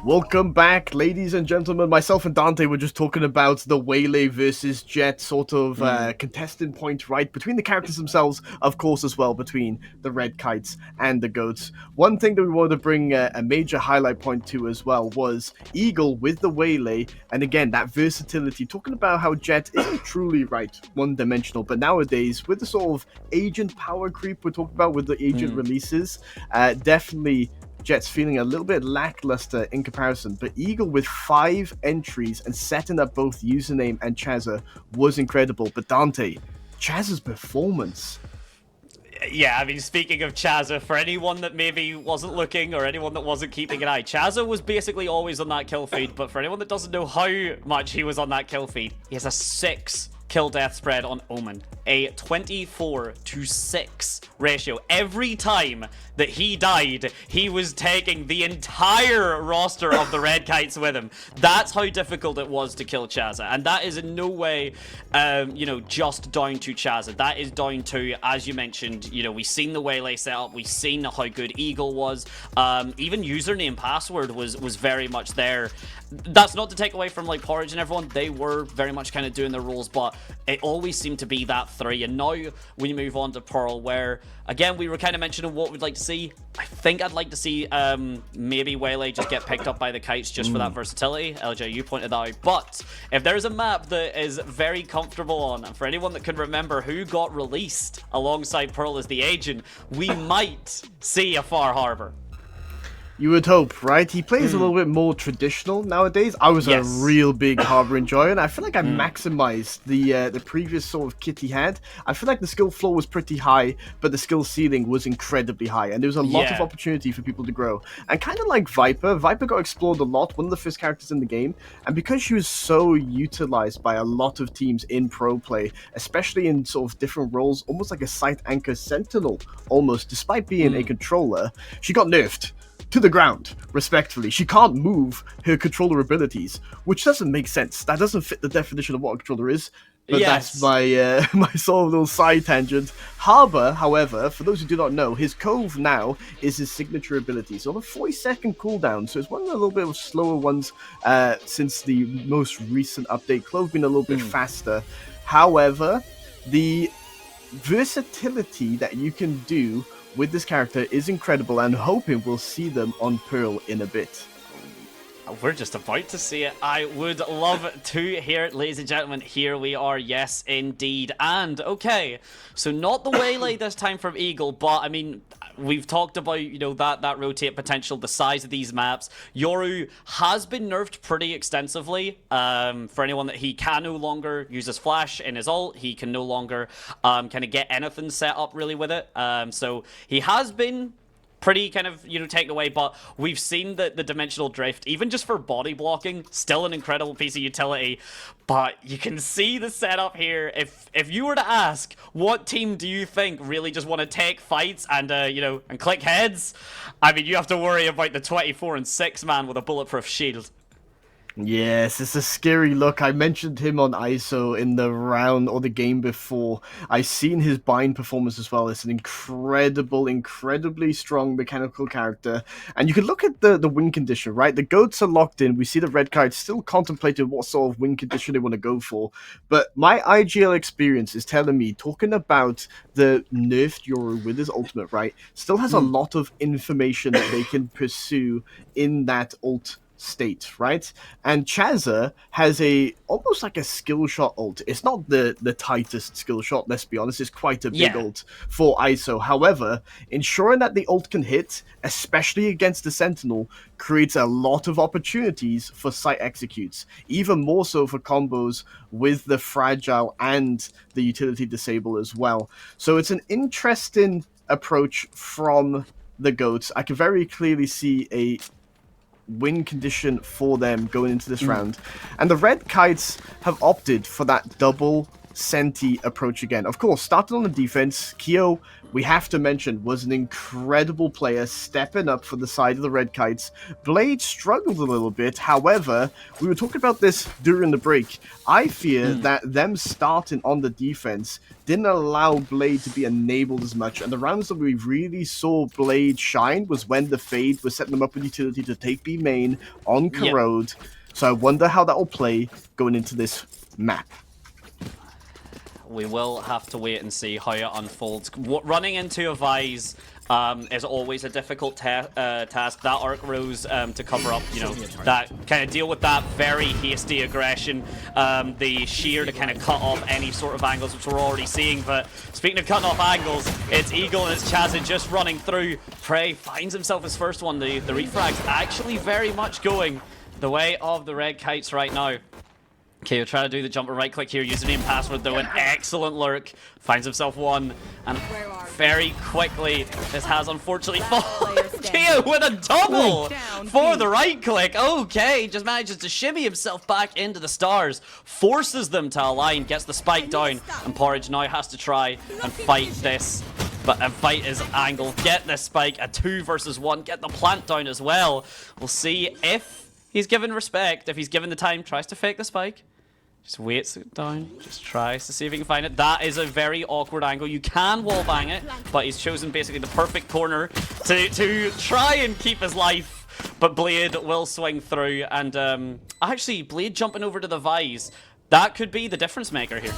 Welcome back, ladies and gentlemen. Myself and Dante were just talking about the Waylay versus Jet sort of contestant point, right? Between the characters themselves, of course, as well, between the Red Kites and the Goats. One thing that we wanted to bring a major highlight point to as well was Eagle with the Waylay, and again, that versatility, talking about how Jet isn't truly, right, one-dimensional, but nowadays, with the sort of agent power creep we're talking about with the agent releases, definitely Jet's feeling a little bit lackluster in comparison, but Eagle with 5 entries and setting up both username and Chazza was incredible. But Dante, Chazza's performance. Yeah, I mean, speaking of Chazza, for anyone that maybe wasn't looking or anyone that wasn't keeping an eye, Chazza was basically always on that kill feed, but for anyone that doesn't know how much he was on that kill feed, he has a 6 kill death spread on Omen, a 24-to-6 ratio. Every time that he died, he was taking the entire roster of the Red Kites with him. That's how difficult it was to kill Chazza, and that is in no way, you know, just down to Chazza. That is down to, as you mentioned, you know, we've seen the Waylay setup, we've seen how good Eagle was, even username password was very much there. That's not to take away from like Porridge and everyone, they were very much kind of doing their roles, but it always seemed to be that 3. And now we move on to Pearl, where again we were kind of mentioning what we'd like to see. I think I'd like to see maybe Waylay just get picked up by the Kites just for that versatility. LJ, you pointed that out. But if there's a map that is very comfortable on, and for anyone that can remember who got released alongside Pearl as the agent, we might see a Far Harbor. You would hope, right? He plays a little bit more traditional nowadays. I was a real big Harbor enjoyer, and I feel like I maximized the previous sort of kit he had. I feel like the skill floor was pretty high, but the skill ceiling was incredibly high, and there was a lot of opportunity for people to grow. And kind of like Viper got explored a lot, one of the first characters in the game, and because she was so utilized by a lot of teams in pro play, especially in sort of different roles, almost like a site anchor sentinel, almost, despite being a controller, she got nerfed to the ground, respectfully. She can't move her controller abilities, which doesn't make sense. That doesn't fit the definition of what a controller is. But that's my my sort of little side tangent. Harbor, however, for those who do not know, his Cove now is his signature ability. So on a 40-second cooldown, so it's one of the little bit of slower ones since the most recent update. Clove being a little bit faster. However, the versatility that you can do with this character is incredible, and hoping we'll see them on Pearl in a bit. We're just about to see it. I would love to hear it, ladies and gentlemen. Here we are, yes, indeed. And, okay, so not the Waylay this time from Eagle, but, I mean, we've talked about, you know, that rotate potential, the size of these maps. Yoru has been nerfed pretty extensively. For anyone that he can no longer use his flash in his ult, he can no longer kind of get anything set up really with it. So he has been pretty kind of, you know, taken away, but we've seen the dimensional drift, even just for body blocking, still an incredible piece of utility. But you can see the setup here. If you were to ask, what team do you think really just want to take fights and, you know, and click heads? I mean, you have to worry about the 24-and-6 man with a bulletproof shield. Yes, it's a scary look. I mentioned him on ISO in the round or the game before. I've seen his bind performance as well. It's an incredibly strong mechanical character. And you can look at the win condition, right? The goats are locked in. We see the red kites still contemplating what sort of win condition they want to go for. But my IGL experience is telling me, talking about the nerfed Yoru with his ultimate, right, still has a lot of information that they can pursue in that ult state, right? And Chazza has almost like a skill shot ult. It's not the tightest skill shot, let's be honest. It's quite a big ult for ISO. However, ensuring that the ult can hit, especially against the Sentinel, creates a lot of opportunities for site executes, even more so for combos with the fragile and the utility disable as well. So it's an interesting approach from the goats. I can very clearly see a win condition for them going into this round, and the red kites have opted for that double Senti approach again. Of course, started on the defense. Keo, we have to mention, was an incredible player, stepping up for the side of the Red Kites. Blade struggled a little bit. However, we were talking about this during the break. I fear that them starting on the defense didn't allow Blade to be enabled as much. And the rounds that we really saw Blade shine was when the Fade was setting them up with utility to take B main on Corrode. So I wonder how that will play going into this map. We will have to wait and see how it unfolds. Running into a Vise is always a difficult task. That Arc Rose to cover up, you know, that kind of deal with that very hasty aggression. The shear to kind of cut off any sort of angles, which we're already seeing. But speaking of cutting off angles, it's Eagle and it's Chazza just running through. Prey finds himself his first one. The refrag's actually very much going the way of the Red Kites right now. Okay, we'll try to do the jump and right click here, username password though, an excellent lurk. Finds himself one, and very quickly, this has unfortunately fallen. Keo with a double for the right click. Okay, just manages to shimmy himself back into the stars, forces them to align, gets the spike down, and Porridge now has to try and fight this. And fight his angle, get this spike, a 2 versus 1, get the plant down as well. We'll see if he's given respect, if he's given the time, tries to fake the spike. Just waits it down, just tries to see if he can find it. That is a very awkward angle. You can wallbang it, but he's chosen basically the perfect corner to try and keep his life. But Blade will swing through, and actually, Blade jumping over to the Vise. That could be the difference maker here.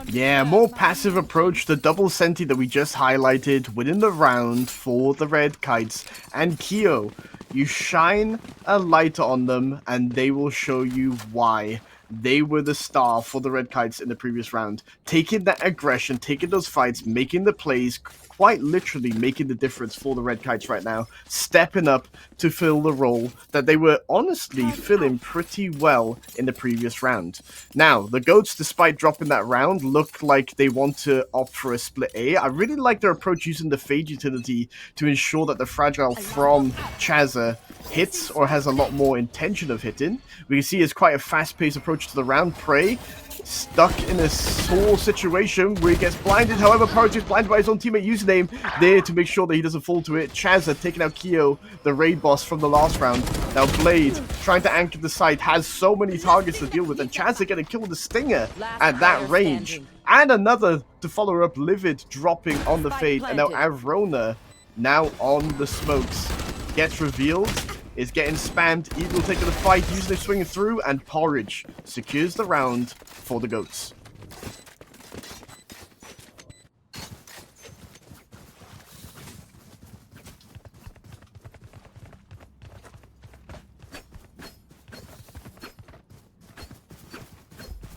Yeah, more passive approach, the double Senti that we just highlighted within the round for the Red Kites. And Keo, you shine a light on them, and they will show you why. They were the star for the Red Kites in the previous round. Taking that aggression, taking those fights, making the plays, quite literally making the difference for the Red Kites right now. Stepping up to fill the role that they were honestly filling pretty well in the previous round. Now, the Goats, despite dropping that round, look like they want to opt for a split A. I really like their approach using the Fade utility to ensure that the Fragile from Chazza hits or has a lot more intention of hitting. We can see it's quite a fast-paced approach to the round. Prey stuck in a sore situation where he gets blinded. However, Porridge is blinded by his own teammate username there to make sure that he doesn't fall to it. Chazza taking out Keo, the raid boss from the last round. Now Blade trying to anchor the site, has so many targets to deal with, and Chazza getting killed with a stinger at that range. And another to follow up, Livid dropping on the Fade, and now Avrona now on the smokes. Gets revealed, is getting spammed. Eagle taking the fight, usually swinging through, and Porridge secures the round for the Goats.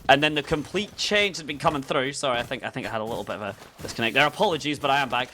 And then the complete change has been coming through. Sorry, I think I had a little bit of a disconnect there. Apologies, but I am back.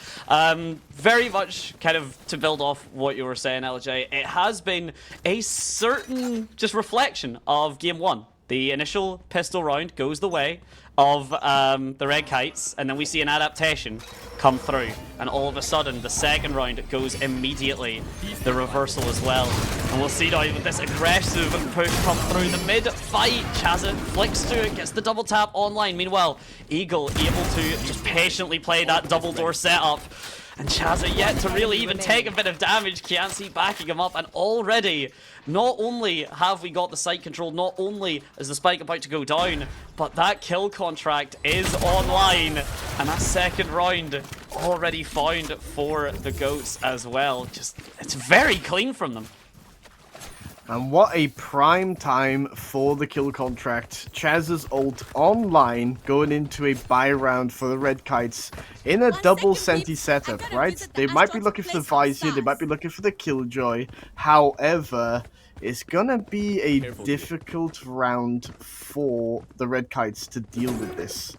Very much kind of to build off what you were saying, LJ. It has been a certain just reflection of game one. The initial pistol round goes the way of the Red Kites, and then we see an adaptation come through, and all of a sudden the second round it goes immediately the reversal as well. And we'll see now with this aggressive push come through the mid fight. Chazza flicks to it, gets the double tap online. Meanwhile, Eagle able to just patiently play that double door setup. And Chazza yet to really even take a bit of damage. Kianci backing him up, and already, not only have we got the site control, not only is the spike about to go down, but that kill contract is online, and that second round already found for the Goats as well. Just, it's very clean from them. And what a prime time for the kill contract. Chaz's ult online going into a buy round for the Red Kites in a double Senti setup, right? They might be looking for the Vise here, they might be looking for the Killjoy. However, it's gonna be a difficult round for the Red Kites to deal with this.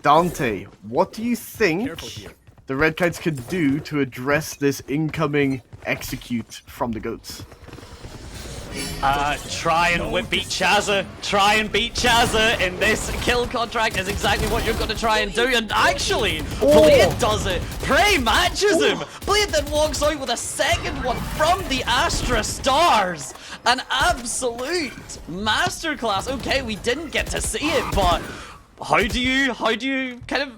Dante, what do you think the Red Kites could do to address this incoming execute from the Goats? Try and beat Chazza. Try and beat Chazza in this kill contract is exactly what you're going to try and do. And actually, Blade does it. Prey matches him. Blade then walks out with a second one from the Astra Stars. An absolute masterclass. Okay, we didn't get to see it, but How do you kind of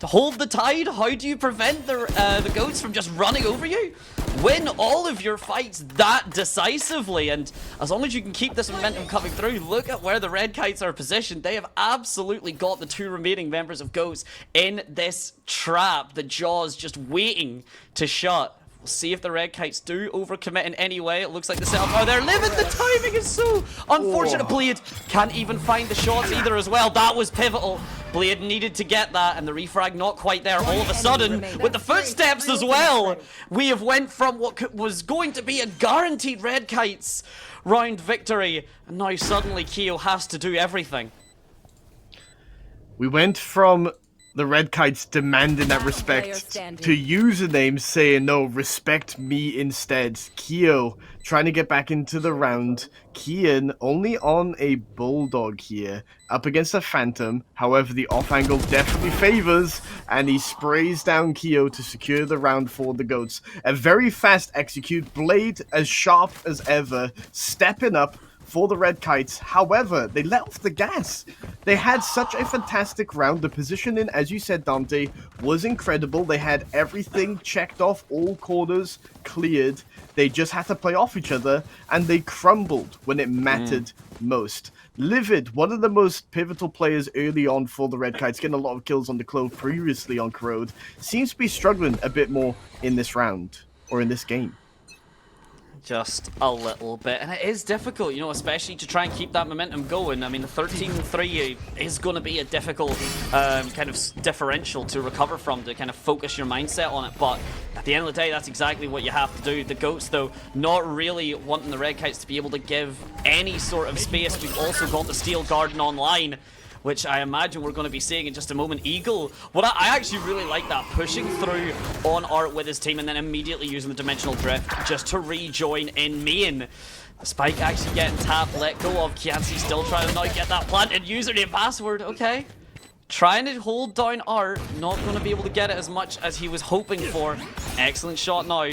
hold the tide? How do you prevent the goats from just running over you? Win all of your fights that decisively, and as long as you can keep this momentum coming through, look at where the Red Kites are positioned. They have absolutely got the 2 remaining members of Goats in this trap. The jaws just waiting to shut. We'll see if the Red Kites do overcommit in any way. It looks like the setup. Oh, they're living. The timing is so unfortunate. Blade can't even find the shots either as well. That was pivotal. Blade needed to get that, and the refrag not quite there. All of a sudden, with the footsteps as well, we have went from what was going to be a guaranteed Red Kites round victory, and now suddenly Keo has to do everything. We went from the Red Kites demanding that respect to usernames saying, no, respect me instead. Keo trying to get back into the round. Kian only on a Bulldog here, up against a Phantom. However, the off angle definitely favors, and he sprays down Keo to secure the round for the Goats. A very fast execute, Blade as sharp as ever, stepping up for the Red Kites. However, they let off the gas. They had such a fantastic round. The positioning, as you said, Dante, was incredible. They had everything checked off, all corners cleared. They just had to play off each other, and they crumbled when it mattered most. Livid, one of the most pivotal players early on for the Red Kites, getting a lot of kills on the Clove previously on Corrode, seems to be struggling a bit more in this round, or in this game. Just a little bit, and it is difficult, you know, especially to try and keep that momentum going. I mean, the 13-3 is going to be a difficult kind of differential to recover from, to kind of focus your mindset on it, but at the end of the day, that's exactly what you have to do. The Goats, though, not really wanting the Red Kites to be able to give any sort of space. We've also got the Steel Garden online, which I imagine we're going to be seeing in just a moment. Eagle, what I actually really like that, pushing through on Art with his team and then immediately using the Dimensional Drift just to rejoin in main. The Spike actually getting tapped, let go of. Kianci still trying to now get that planted username password, okay. Trying to hold down Art, not going to be able to get it as much as he was hoping for. Excellent shot now.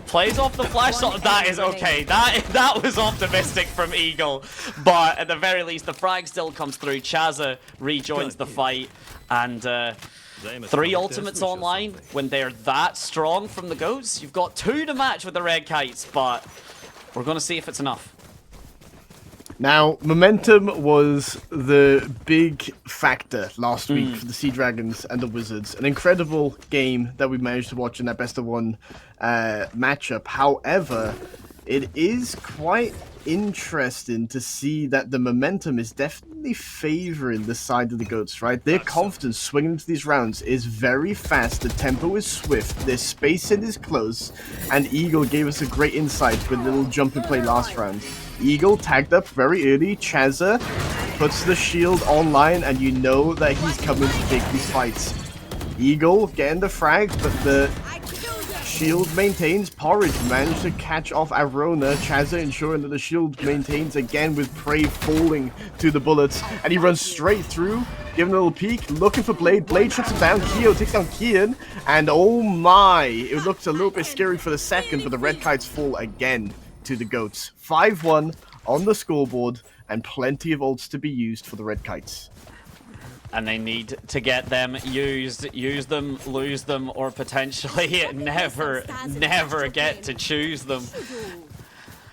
Plays off the flash shot. That is okay. That was optimistic from Eagle. But at the very least, the frag still comes through. Chazza rejoins the fight. And 3 ultimates online when they're that strong from the Goats. You've got 2 to match with the Red Kites, but we're going to see if it's enough. Now, momentum was the big factor last week for the Sea Dragons and the Wizards. An incredible game that we managed to watch in that best-of-1 matchup. However, it is quite interesting to see that the momentum is definitely favoring the side of the Goats, right? Their confidence swinging into these rounds is very fast, the tempo is swift, their spacing is close, and Eagle gave us a great insight with a little jump and play last round. Eagle tagged up very early, Chazza puts the shield online, and you know that he's coming to take these fights. Eagle getting the frag, but the shield maintains. Porridge managed to catch off Arona. Chazza ensuring that the shield maintains again with Prey falling to the bullets. And he runs straight through, giving a little peek, looking for Blade. Blade shuts him down. Keo takes down Kian. And oh my, it looked a little bit scary for the second, but the Red Kites fall again to the Goats. 5-1 on the scoreboard, and plenty of ults to be used for the Red Kites. And they need to get them used, use them, lose them, or potentially never get to choose them.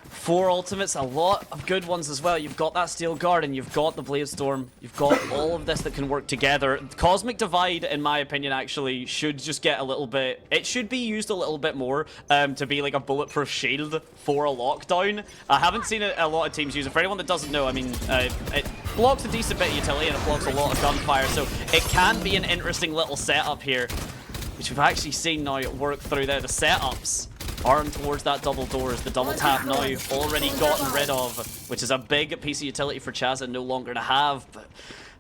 4 ultimates, a lot of good ones as well. You've got that Steel Garden, you've got the Blade Storm, you've got all of this that can work together. Cosmic Divide, in my opinion, actually should just get a little bit, it should be used a little bit more to be like a bulletproof shield for a lockdown. I haven't seen a lot of teams use it. For anyone that doesn't know, I mean, it blocks a decent bit of utility and it blocks a lot of gunfire, so it can be an interesting little setup here, which we've actually seen now work through there. The setups armed towards that double doors, the double tap now already gotten rid of, which is a big piece of utility for Chazza no longer to have. But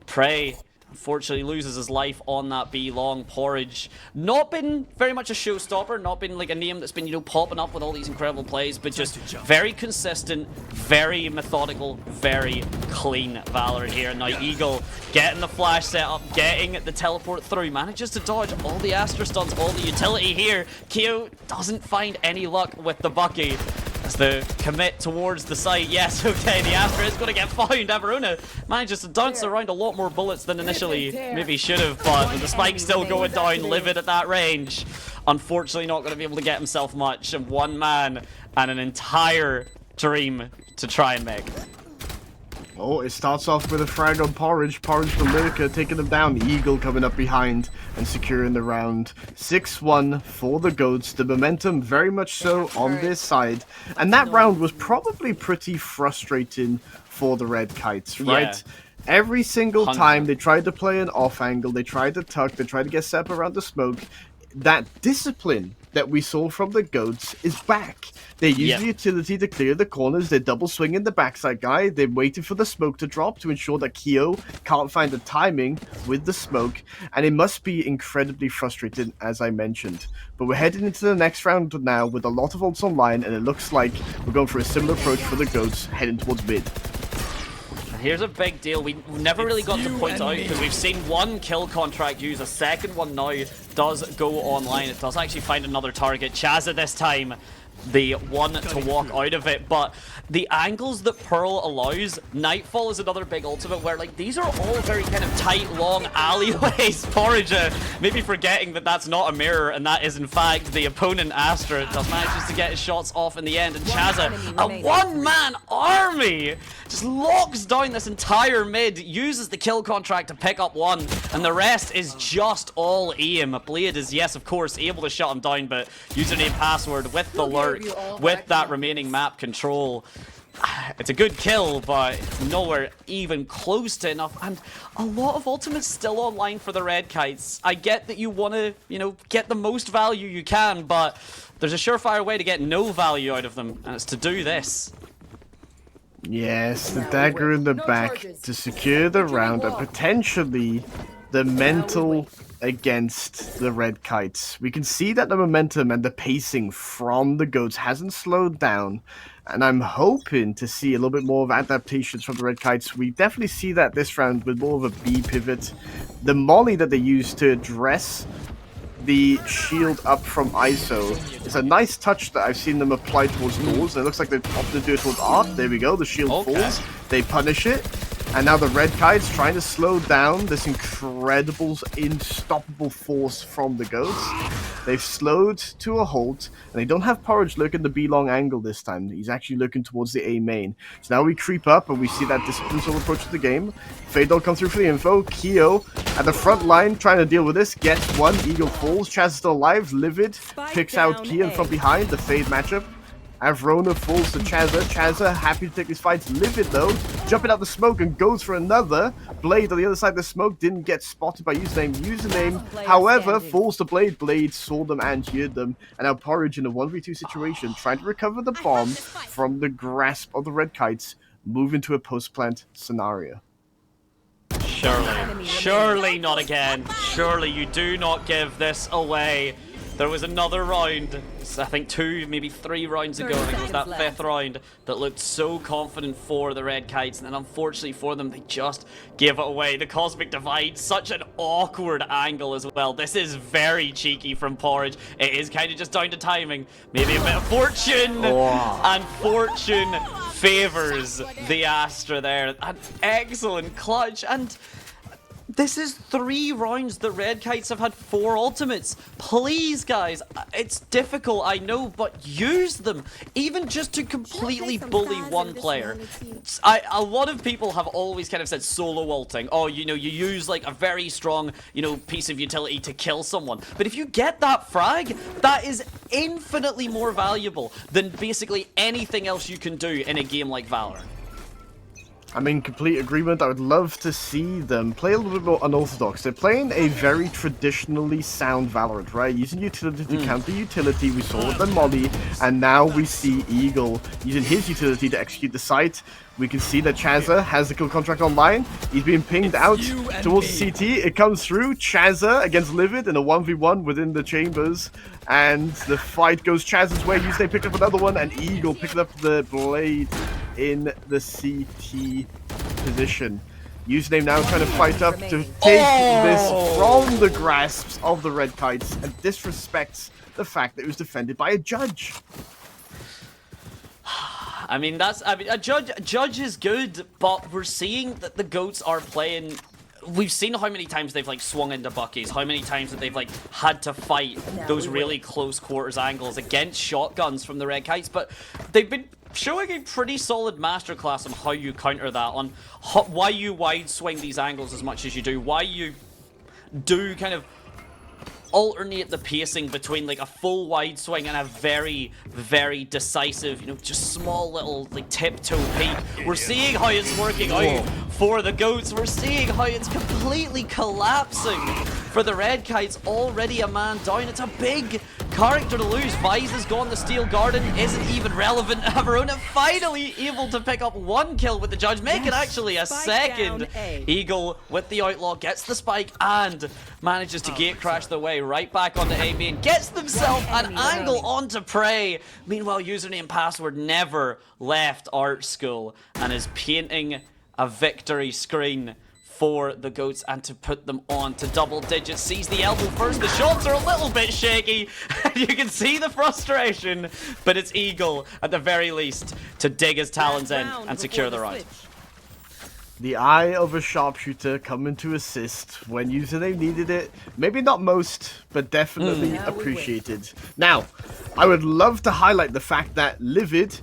Prey unfortunately loses his life on that B long. Porridge not been very much a showstopper, not been like a name that's been, you know, popping up with all these incredible plays, but just very consistent, very methodical, very clean Valorant here. And now Eagle getting the flash set up, getting the teleport through, manages to dodge all the Astra stuns, all the utility here. Keo doesn't find any luck with the Bucky. As the commit towards the site. Yes, okay, the Astra is going to get found. Averona manages to dance around a lot more bullets than initially maybe should have, but with the spike still going down, Livid at that range. Unfortunately not going to be able to get himself much, and one man and an entire dream to try and make. Oh, it starts off with a frag on Porridge. Porridge the Lurker taking them down. Eagle coming up behind and securing the round. 6-1 for the Goats. The momentum very much so on their side. And that round was probably pretty frustrating for the Red Kites, right? Yeah. Every single time they tried to play an off angle, they tried to tuck, they tried to get set up around the smoke. That discipline that we saw from the Goats is back. They use the utility to clear the corners. They're double swinging the backside guy. They're waiting for the smoke to drop to ensure that Keo can't find the timing with the smoke. And it must be incredibly frustrating, as I mentioned. But we're heading into the next round now with a lot of ults online, and it looks like we're going for a similar approach for the Goats heading towards mid. Here's a big deal. We never really got to point out, because we've seen one kill contract use, a second one now does go online. It does actually find another target. Chazza this time, the one to walk out of it, but the angles that Pearl allows, Nightfall is another big ultimate where, like, these are all very kind of tight, long alleyways. Porridge maybe forgetting that that's not a mirror and that is in fact the opponent. Astra does manages to get his shots off in the end, and Chazza, a one-man army, just locks down this entire mid, uses the kill contract to pick up one, and the rest is just all aim. Blade is, yes, of course, able to shut him down, but username password with the lurk, with that remaining map control. It's a good kill, but it's nowhere even close to enough. And a lot of ultimates still online for the Red Kites. I get that you want to, you know, get the most value you can, but there's a surefire way to get no value out of them, and it's to do this. Yes, the dagger in the back to secure the round and potentially the mental against the Red Kites. We can see that the momentum and the pacing from the Goats hasn't slowed down, and I'm hoping to see a little bit more of adaptations from the Red Kites. We definitely see that this round with more of a B pivot. The molly that they use to address the shield up from ISO is a nice touch that I've seen them apply towards doors. It looks like they opted to do it towards art. There we go, the shield falls. They punish it. And now the Red Kites trying to slow down this incredible, unstoppable force from the Goats. They've slowed to a halt, and they don't have Porridge looking the B-long angle this time. He's actually looking towards the A main. So now we creep up, and we see that discipline sort of approach to the game. Fadol comes through for the info. Keo at the front line trying to deal with this. Gets one. Eagle falls. Chaz is still alive. Livid picks out Keo from behind. The Fade matchup. Avrona falls to Chazza. Chazza happy to take these fights. Livid though, jumping out the smoke and goes for another. Blade on the other side of the smoke didn't get spotted by Username. Username, however, falls to Blade. Blade saw them and heard them. And now Porridge in a 1v2 situation, trying to recover the bomb from the grasp of the Red Kites, move into a post-plant scenario. Surely not again. Surely you do not give this away. There was another round, I think 2, maybe 3 rounds ago, I think it was that 5th round, that looked so confident for the Red Kites, and then unfortunately for them, they just gave it away. The Cosmic Divide, such an awkward angle as well. This is very cheeky from Porridge. It is kind of just down to timing. Maybe a bit of fortune, and fortune favors the Astra there. An excellent clutch, and this is 3 rounds the Red Kites have had 4 ultimates. Please, guys, it's difficult, I know, but use them. Even just to completely bully one player. A lot of people have always kind of said solo ulting. Oh, you know, you use like a very strong, you know, piece of utility to kill someone. But if you get that frag, that is infinitely more valuable than basically anything else you can do in a game like Valorant. I'm in complete agreement. I would love to see them play a little bit more unorthodox. They're playing a very traditionally sound Valorant, right? Using utility to counter utility. We saw with the Molly, and now we see Eagle using his utility to execute the site. We can see that Chazza has the kill contract online. He's being pinged out towards the CT. It comes through. Chazza against Livid in a 1v1 within the chambers. And the fight goes Chazza's way. Username picked up another one, and Eagle picked up the Blade in the CT position. Username now trying to fight up to take this from the grasps of the Red Kites and disrespects the fact that it was defended by a judge. I mean, a judge is good, but we're seeing that the GOATs are playing. We've seen how many times they've like swung into buckies, how many times that they've like had to fight those really close quarters angles against shotguns from the Red Kites, but they've been showing a pretty solid masterclass on how you counter that, on why you wide swing these angles as much as you do, why you do kind of alternate the pacing between like a full wide swing and a very, very decisive, you know, just small little like tiptoe peek. We're seeing how it's working out for the GOATs. We're seeing how it's completely collapsing for the Red Kites. Already a man down. It's a big character to lose. Vise has gone. The Steel Garden isn't even relevant. Averona finally able to pick up 1 kill with the judge, make it actually a second. Eagle with the Outlaw gets the spike and manages to gate crash their way right back onto A main, gets themselves an angle onto Prey. Meanwhile, username password never left art school and is painting a victory screen for the GOATs and to put them on to double digits. Sees the elbow first. The shots are a little bit shaky. You can see the frustration, but it's Eagle at the very least to dig his talons in and secure the round. The eye of a sharpshooter coming to assist when username needed it. Maybe not most, but definitely appreciated. Now, I would love to highlight the fact that Livid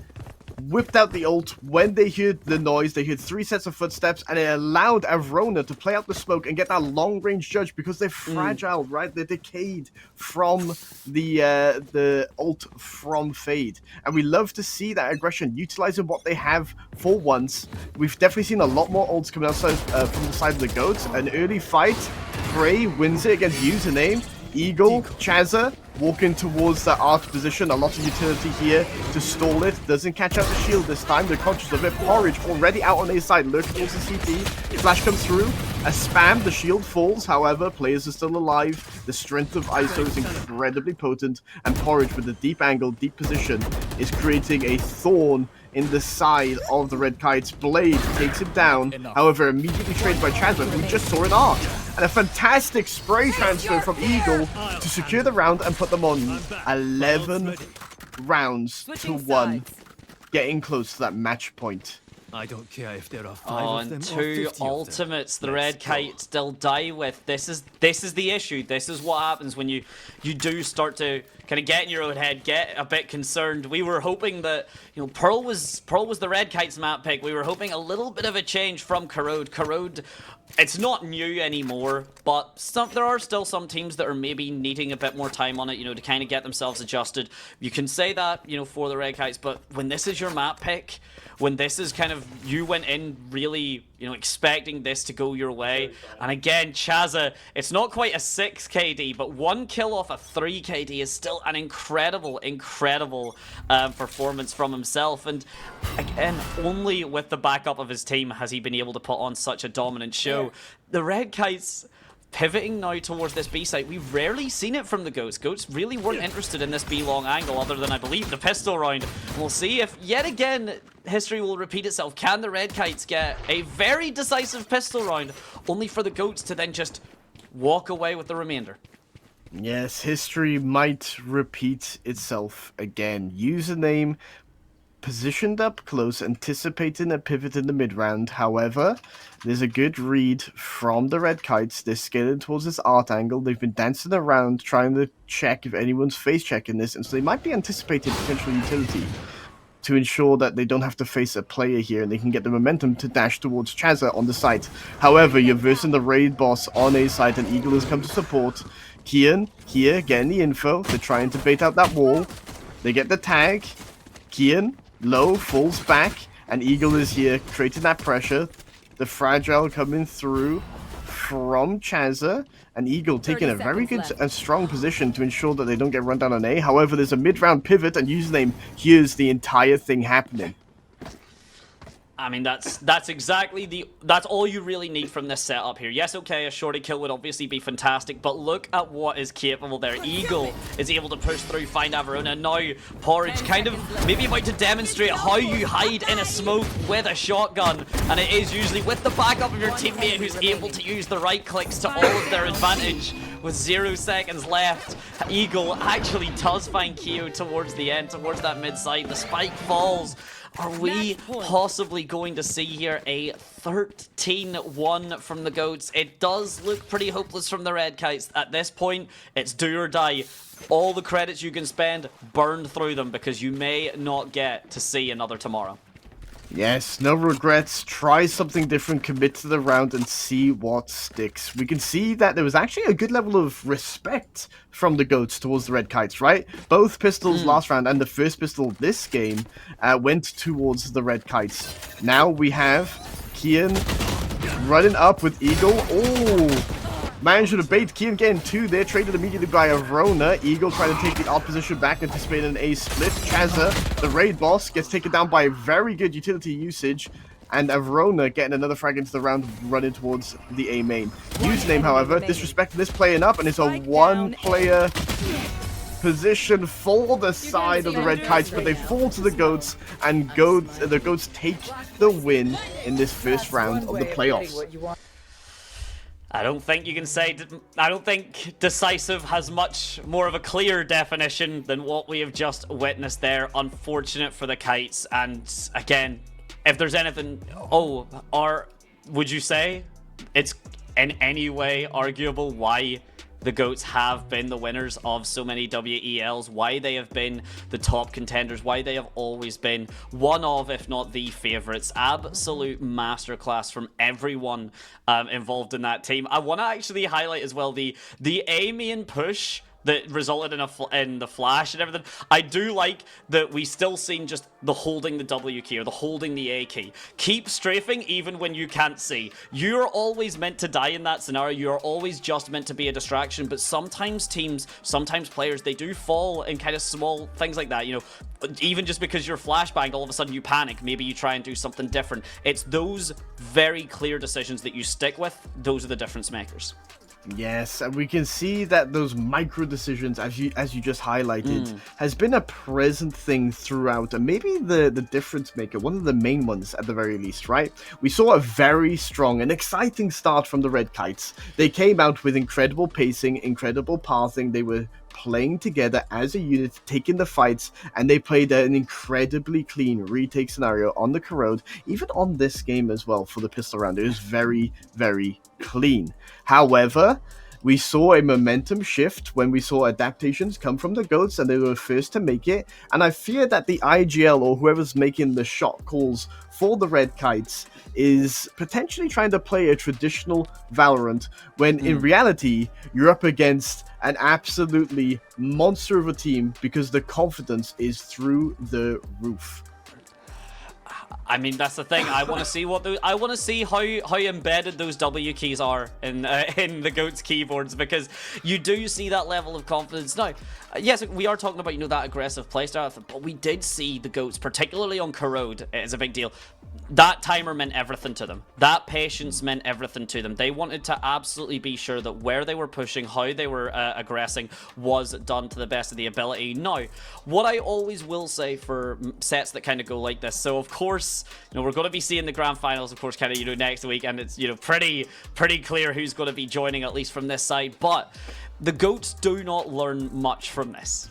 whipped out the ult when they heard the noise. They heard 3 sets of footsteps, and it allowed Avrona to play out the smoke and get that long-range judge because they're fragile, right? They're decayed from the ult from Fade. And we love to see that aggression, utilizing what they have for once. We've definitely seen a lot more ults coming outside from the side of the GOATs. An early fight, Prey wins it against username. Eagle, Chazza, walking towards that arch position. A lot of utility here to stall it. Doesn't catch out the shield this time. They're conscious of it. Porridge already out on A side, lurking towards the CT. Flash comes through. A spam. The shield falls. However, players are still alive. The strength of ISO is incredibly potent. And Porridge, with a deep angle, deep position, is creating a thorn in the side of the Red Kites. Blade takes him down. However, immediately traded by Chazza, who just saw an arc. And a fantastic spray transfer from Eagle to secure the round and put them on 11 rounds to 1, getting close to that match point. I don't care if there are 5 of them or 2 50 ultimates of them. the Red Kite still die with. This is the issue. This is what happens when you do start to kind of get in your own head, get a bit concerned. We were hoping that, you know, Pearl was the Red Kite's map pick. We were hoping a little bit of a change from Corrode. Corrode, it's not new anymore, but there are still some teams that are maybe needing a bit more time on it, you know, to kind of get themselves adjusted. You can say that, you know, for the Red Kites, but when this is your map pick, when this is kind of, you went in really, you know, expecting this to go your way. And again, Chazza, it's not quite a 6 KD, but 1 kill off a 3 KD is still an incredible, incredible performance from himself. And again, only with the backup of his team has he been able to put on such a dominant show. The Red Kites pivoting now towards this B site. We've rarely seen it from the GOATs. GOATs really weren't interested in this B long angle other than, I believe, the pistol round. We'll see if, yet again, history will repeat itself. Can the Red Kites get a very decisive pistol round, only for the GOATs to then just walk away with the remainder? Yes, history might repeat itself again. Username positioned up close, anticipating a pivot in the mid-round. However, there's a good read from the Red Kites. They're scaling towards this art angle. They've been dancing around, trying to check if anyone's face-checking this, and so they might be anticipating potential utility to ensure that they don't have to face a player here, and they can get the momentum to dash towards Chazza on the site. However, you're versing the raid boss on A site, and Eagle has come to support. Kian here, getting the info. They're trying to bait out that wall. They get the tag. Kian, low, falls back, and Eagle is here, creating that pressure. The fragile coming through from Chazza, and Eagle taking a very good and strong position to ensure that they don't get run down on A. However, there's a mid-round pivot, and username hears the entire thing happening. I mean, that's exactly that's all you really need from this setup here. Yes, okay, a shorty kill would obviously be fantastic, but look at what is capable there. Eagle is able to push through, find Averona. Now, Porridge kind of maybe about to demonstrate how you hide in a smoke with a shotgun, and it is usually with the backup of your teammate who's able to use the right clicks to all of their advantage. With 0 seconds left, Eagle actually does find Keo towards the end, towards that mid side. The spike falls Are we Match point. possibly going to see here a 13-1 from the Goats? It does look pretty hopeless from the Red Kites. At this point, it's do or die. All the credits you can spend, burn through them, because you may not get to see another tomorrow. Yes, no regrets. Try something different, commit to the round, and see what sticks. We can see that there was actually a good level of respect from the Goats towards the Red Kites, right? Both pistols last round and the first pistol this game went towards the Red Kites. Now we have Kian running up with Eagle. Oh! Managed to bait Kian getting 2 there, traded immediately by Arona. Eagle trying to take the odd position back, anticipating an A split. Chazza, the raid boss, gets taken down by very good utility usage. And Arona getting another frag into the round, running towards the A main. Username, however, disrespecting this player enough, and it's a one-player position for the side of the Red Kites, but they fall to the Goats, and the Goats take the win in this first round of the playoffs. I don't think you can say, I don't think decisive has much more of a clear definition than what we have just witnessed there. Unfortunate for the Kites, and again, if there's anything, would you say it's in any way arguable why the Goats have been the winners of so many WELs, why they have been the top contenders, why they have always been one of, if not the favorites? Absolute masterclass from everyone involved in that team. I want to actually highlight as well the aiming and push that resulted in the flash and everything. I do like that we still seen just the holding the W key or the holding the A key. Keep strafing even when you can't see. You're always meant to die in that scenario. You're always just meant to be a distraction, but sometimes teams, sometimes players, they do fall in kind of small things like that. You know, even just because you're flashbanged, all of a sudden you panic. Maybe you try and do something different. It's those very clear decisions that you stick with. Those are the difference makers. Yes, and we can see that those micro decisions, as you just highlighted, has been a present thing throughout, and maybe the difference maker, one of the main ones at the very least, right? We saw a very strong and exciting start from the Red Kites. They came out with incredible pacing, incredible pathing. They were playing together as a unit, taking the fights, and they played an incredibly clean retake scenario on the Corrode, even on this game as well for the pistol round. It was very, very clean. However, we saw a momentum shift when we saw adaptations come from the Goats, and they were first to make it, and I fear that the IGL or whoever's making the shot calls for the Red Kites is potentially trying to play a traditional Valorant, when in reality, you're up against an absolutely monster of a team because the confidence is through the roof. I mean, that's the thing. I want to see I want to see how embedded those W keys are in the Goats keyboards, because you do see that level of confidence. Now, yes, we are talking about, you know, that aggressive playstyle, but we did see the Goats, particularly on Corrode, is a big deal. That timer meant everything to them. That patience meant everything to them. They wanted to absolutely be sure that where they were pushing, how they were aggressing, was done to the best of the ability. Now, what I always will say for sets that kind of go like this, so of course, you know, we're going to be seeing the grand finals, of course, kind of, you know, next week, and it's, you know, pretty clear who's going to be joining, at least from this side. But the Goats do not learn much from this.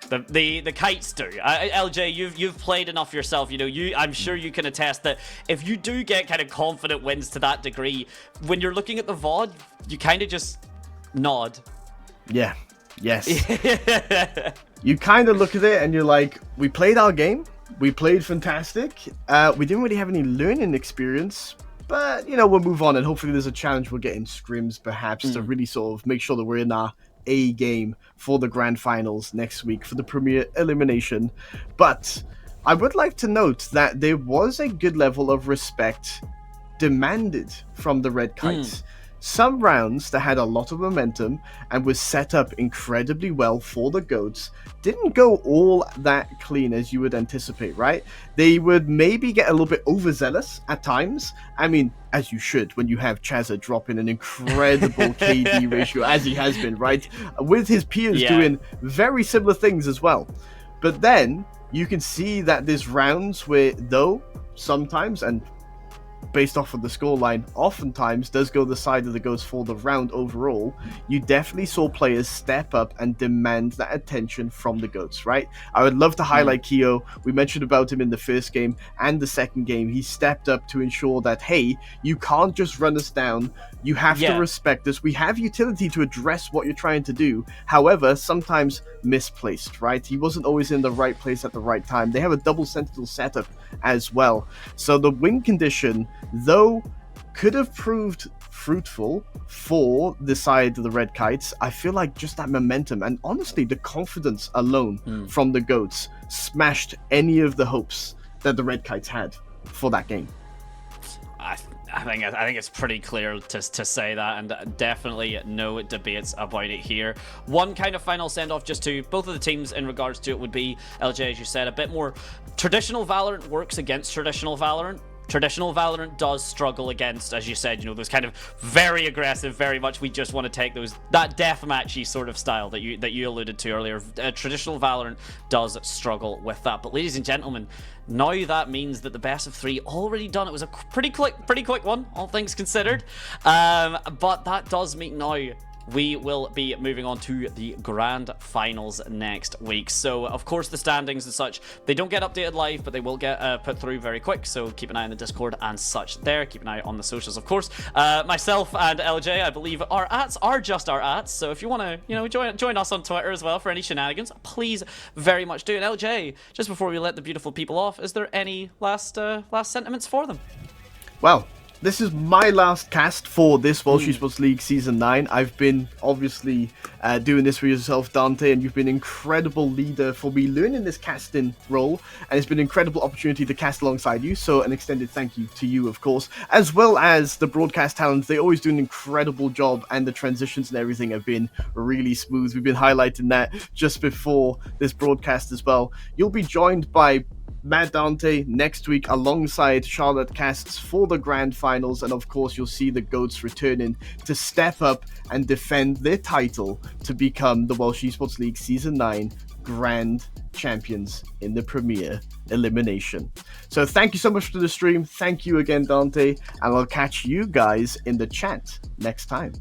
The Kites do. LJ, you've played enough yourself. You know, I'm sure you can attest that if you do get kind of confident wins to that degree, when you're looking at the VOD, you kind of just nod. Yeah. Yes. You kind of look at it and you're like, we played our game. We played fantastic. We didn't really have any learning experience. But, you know, we'll move on, and hopefully there's a challenge we'll get in scrims, perhaps, to really sort of make sure that we're in our A game for the grand finals next week for the premier elimination. But I would like to note that there was a good level of respect demanded from the Red Kites. Some rounds that had a lot of momentum and was set up incredibly well for the Goats didn't go all that clean as you would anticipate, right? They would maybe get a little bit overzealous at times. I mean, as you should when you have Chazza dropping an incredible KD ratio, as he has been, right? With his peers doing very similar things as well. But then you can see that there's rounds where, though, sometimes, and based off of the scoreline, oftentimes does go the side of the GOATs for the round overall, you definitely saw players step up and demand that attention from the GOATs, right? I would love to highlight Keo. We mentioned about him in the first game and the second game. He stepped up to ensure that, hey, you can't just run us down. You have to respect us. We have utility to address what you're trying to do. However, sometimes misplaced, right? He wasn't always in the right place at the right time. They have a double sentinel setup as well. So the win condition, though, could have proved fruitful for the side of the Red Kites. I feel like just that momentum and honestly the confidence alone from the GOATs smashed any of the hopes that the Red Kites had for that game. I think it's pretty clear to say that, and definitely no debates about it here. One kind of final send-off just to both of the teams in regards to it would be, LJ, as you said, a bit more traditional Valorant works against traditional Valorant. Traditional Valorant does struggle against, as you said, you know, those kind of very aggressive, very much we just want to take those, that deathmatchy sort of style that you alluded to earlier. Traditional Valorant does struggle with that. But ladies and gentlemen, now that means that the best of 3 already done. It was a pretty quick one, all things considered. But that does mean now we will be moving on to the grand finals next week. So, of course, the standings and such, they don't get updated live, but they will get put through very quick. So keep an eye on the Discord and such there. Keep an eye on the socials, of course. Myself and LJ, I believe our ats are just our ats. So if you want to, you know, join us on Twitter as well for any shenanigans, please very much do. And LJ, just before we let the beautiful people off, is there any last sentiments for them? Well, this is my last cast for this Welsh Esports League Season 9. I've been, obviously, doing this for yourself, Dante, and you've been an incredible leader for me learning this casting role, and it's been an incredible opportunity to cast alongside you, so an extended thank you to you, of course, as well as the broadcast talents. They always do an incredible job, and the transitions and everything have been really smooth. We've been highlighting that just before this broadcast as well. You'll be joined by Maddante next week alongside Charlotte casts for the grand finals, and of course you'll see the GOATs returning to step up and defend their title to become the Welsh Esports League Season 9 grand champions in the Premier elimination. So thank you so much for the stream. Thank you again, Dante, and I'll catch you guys in the chat next time.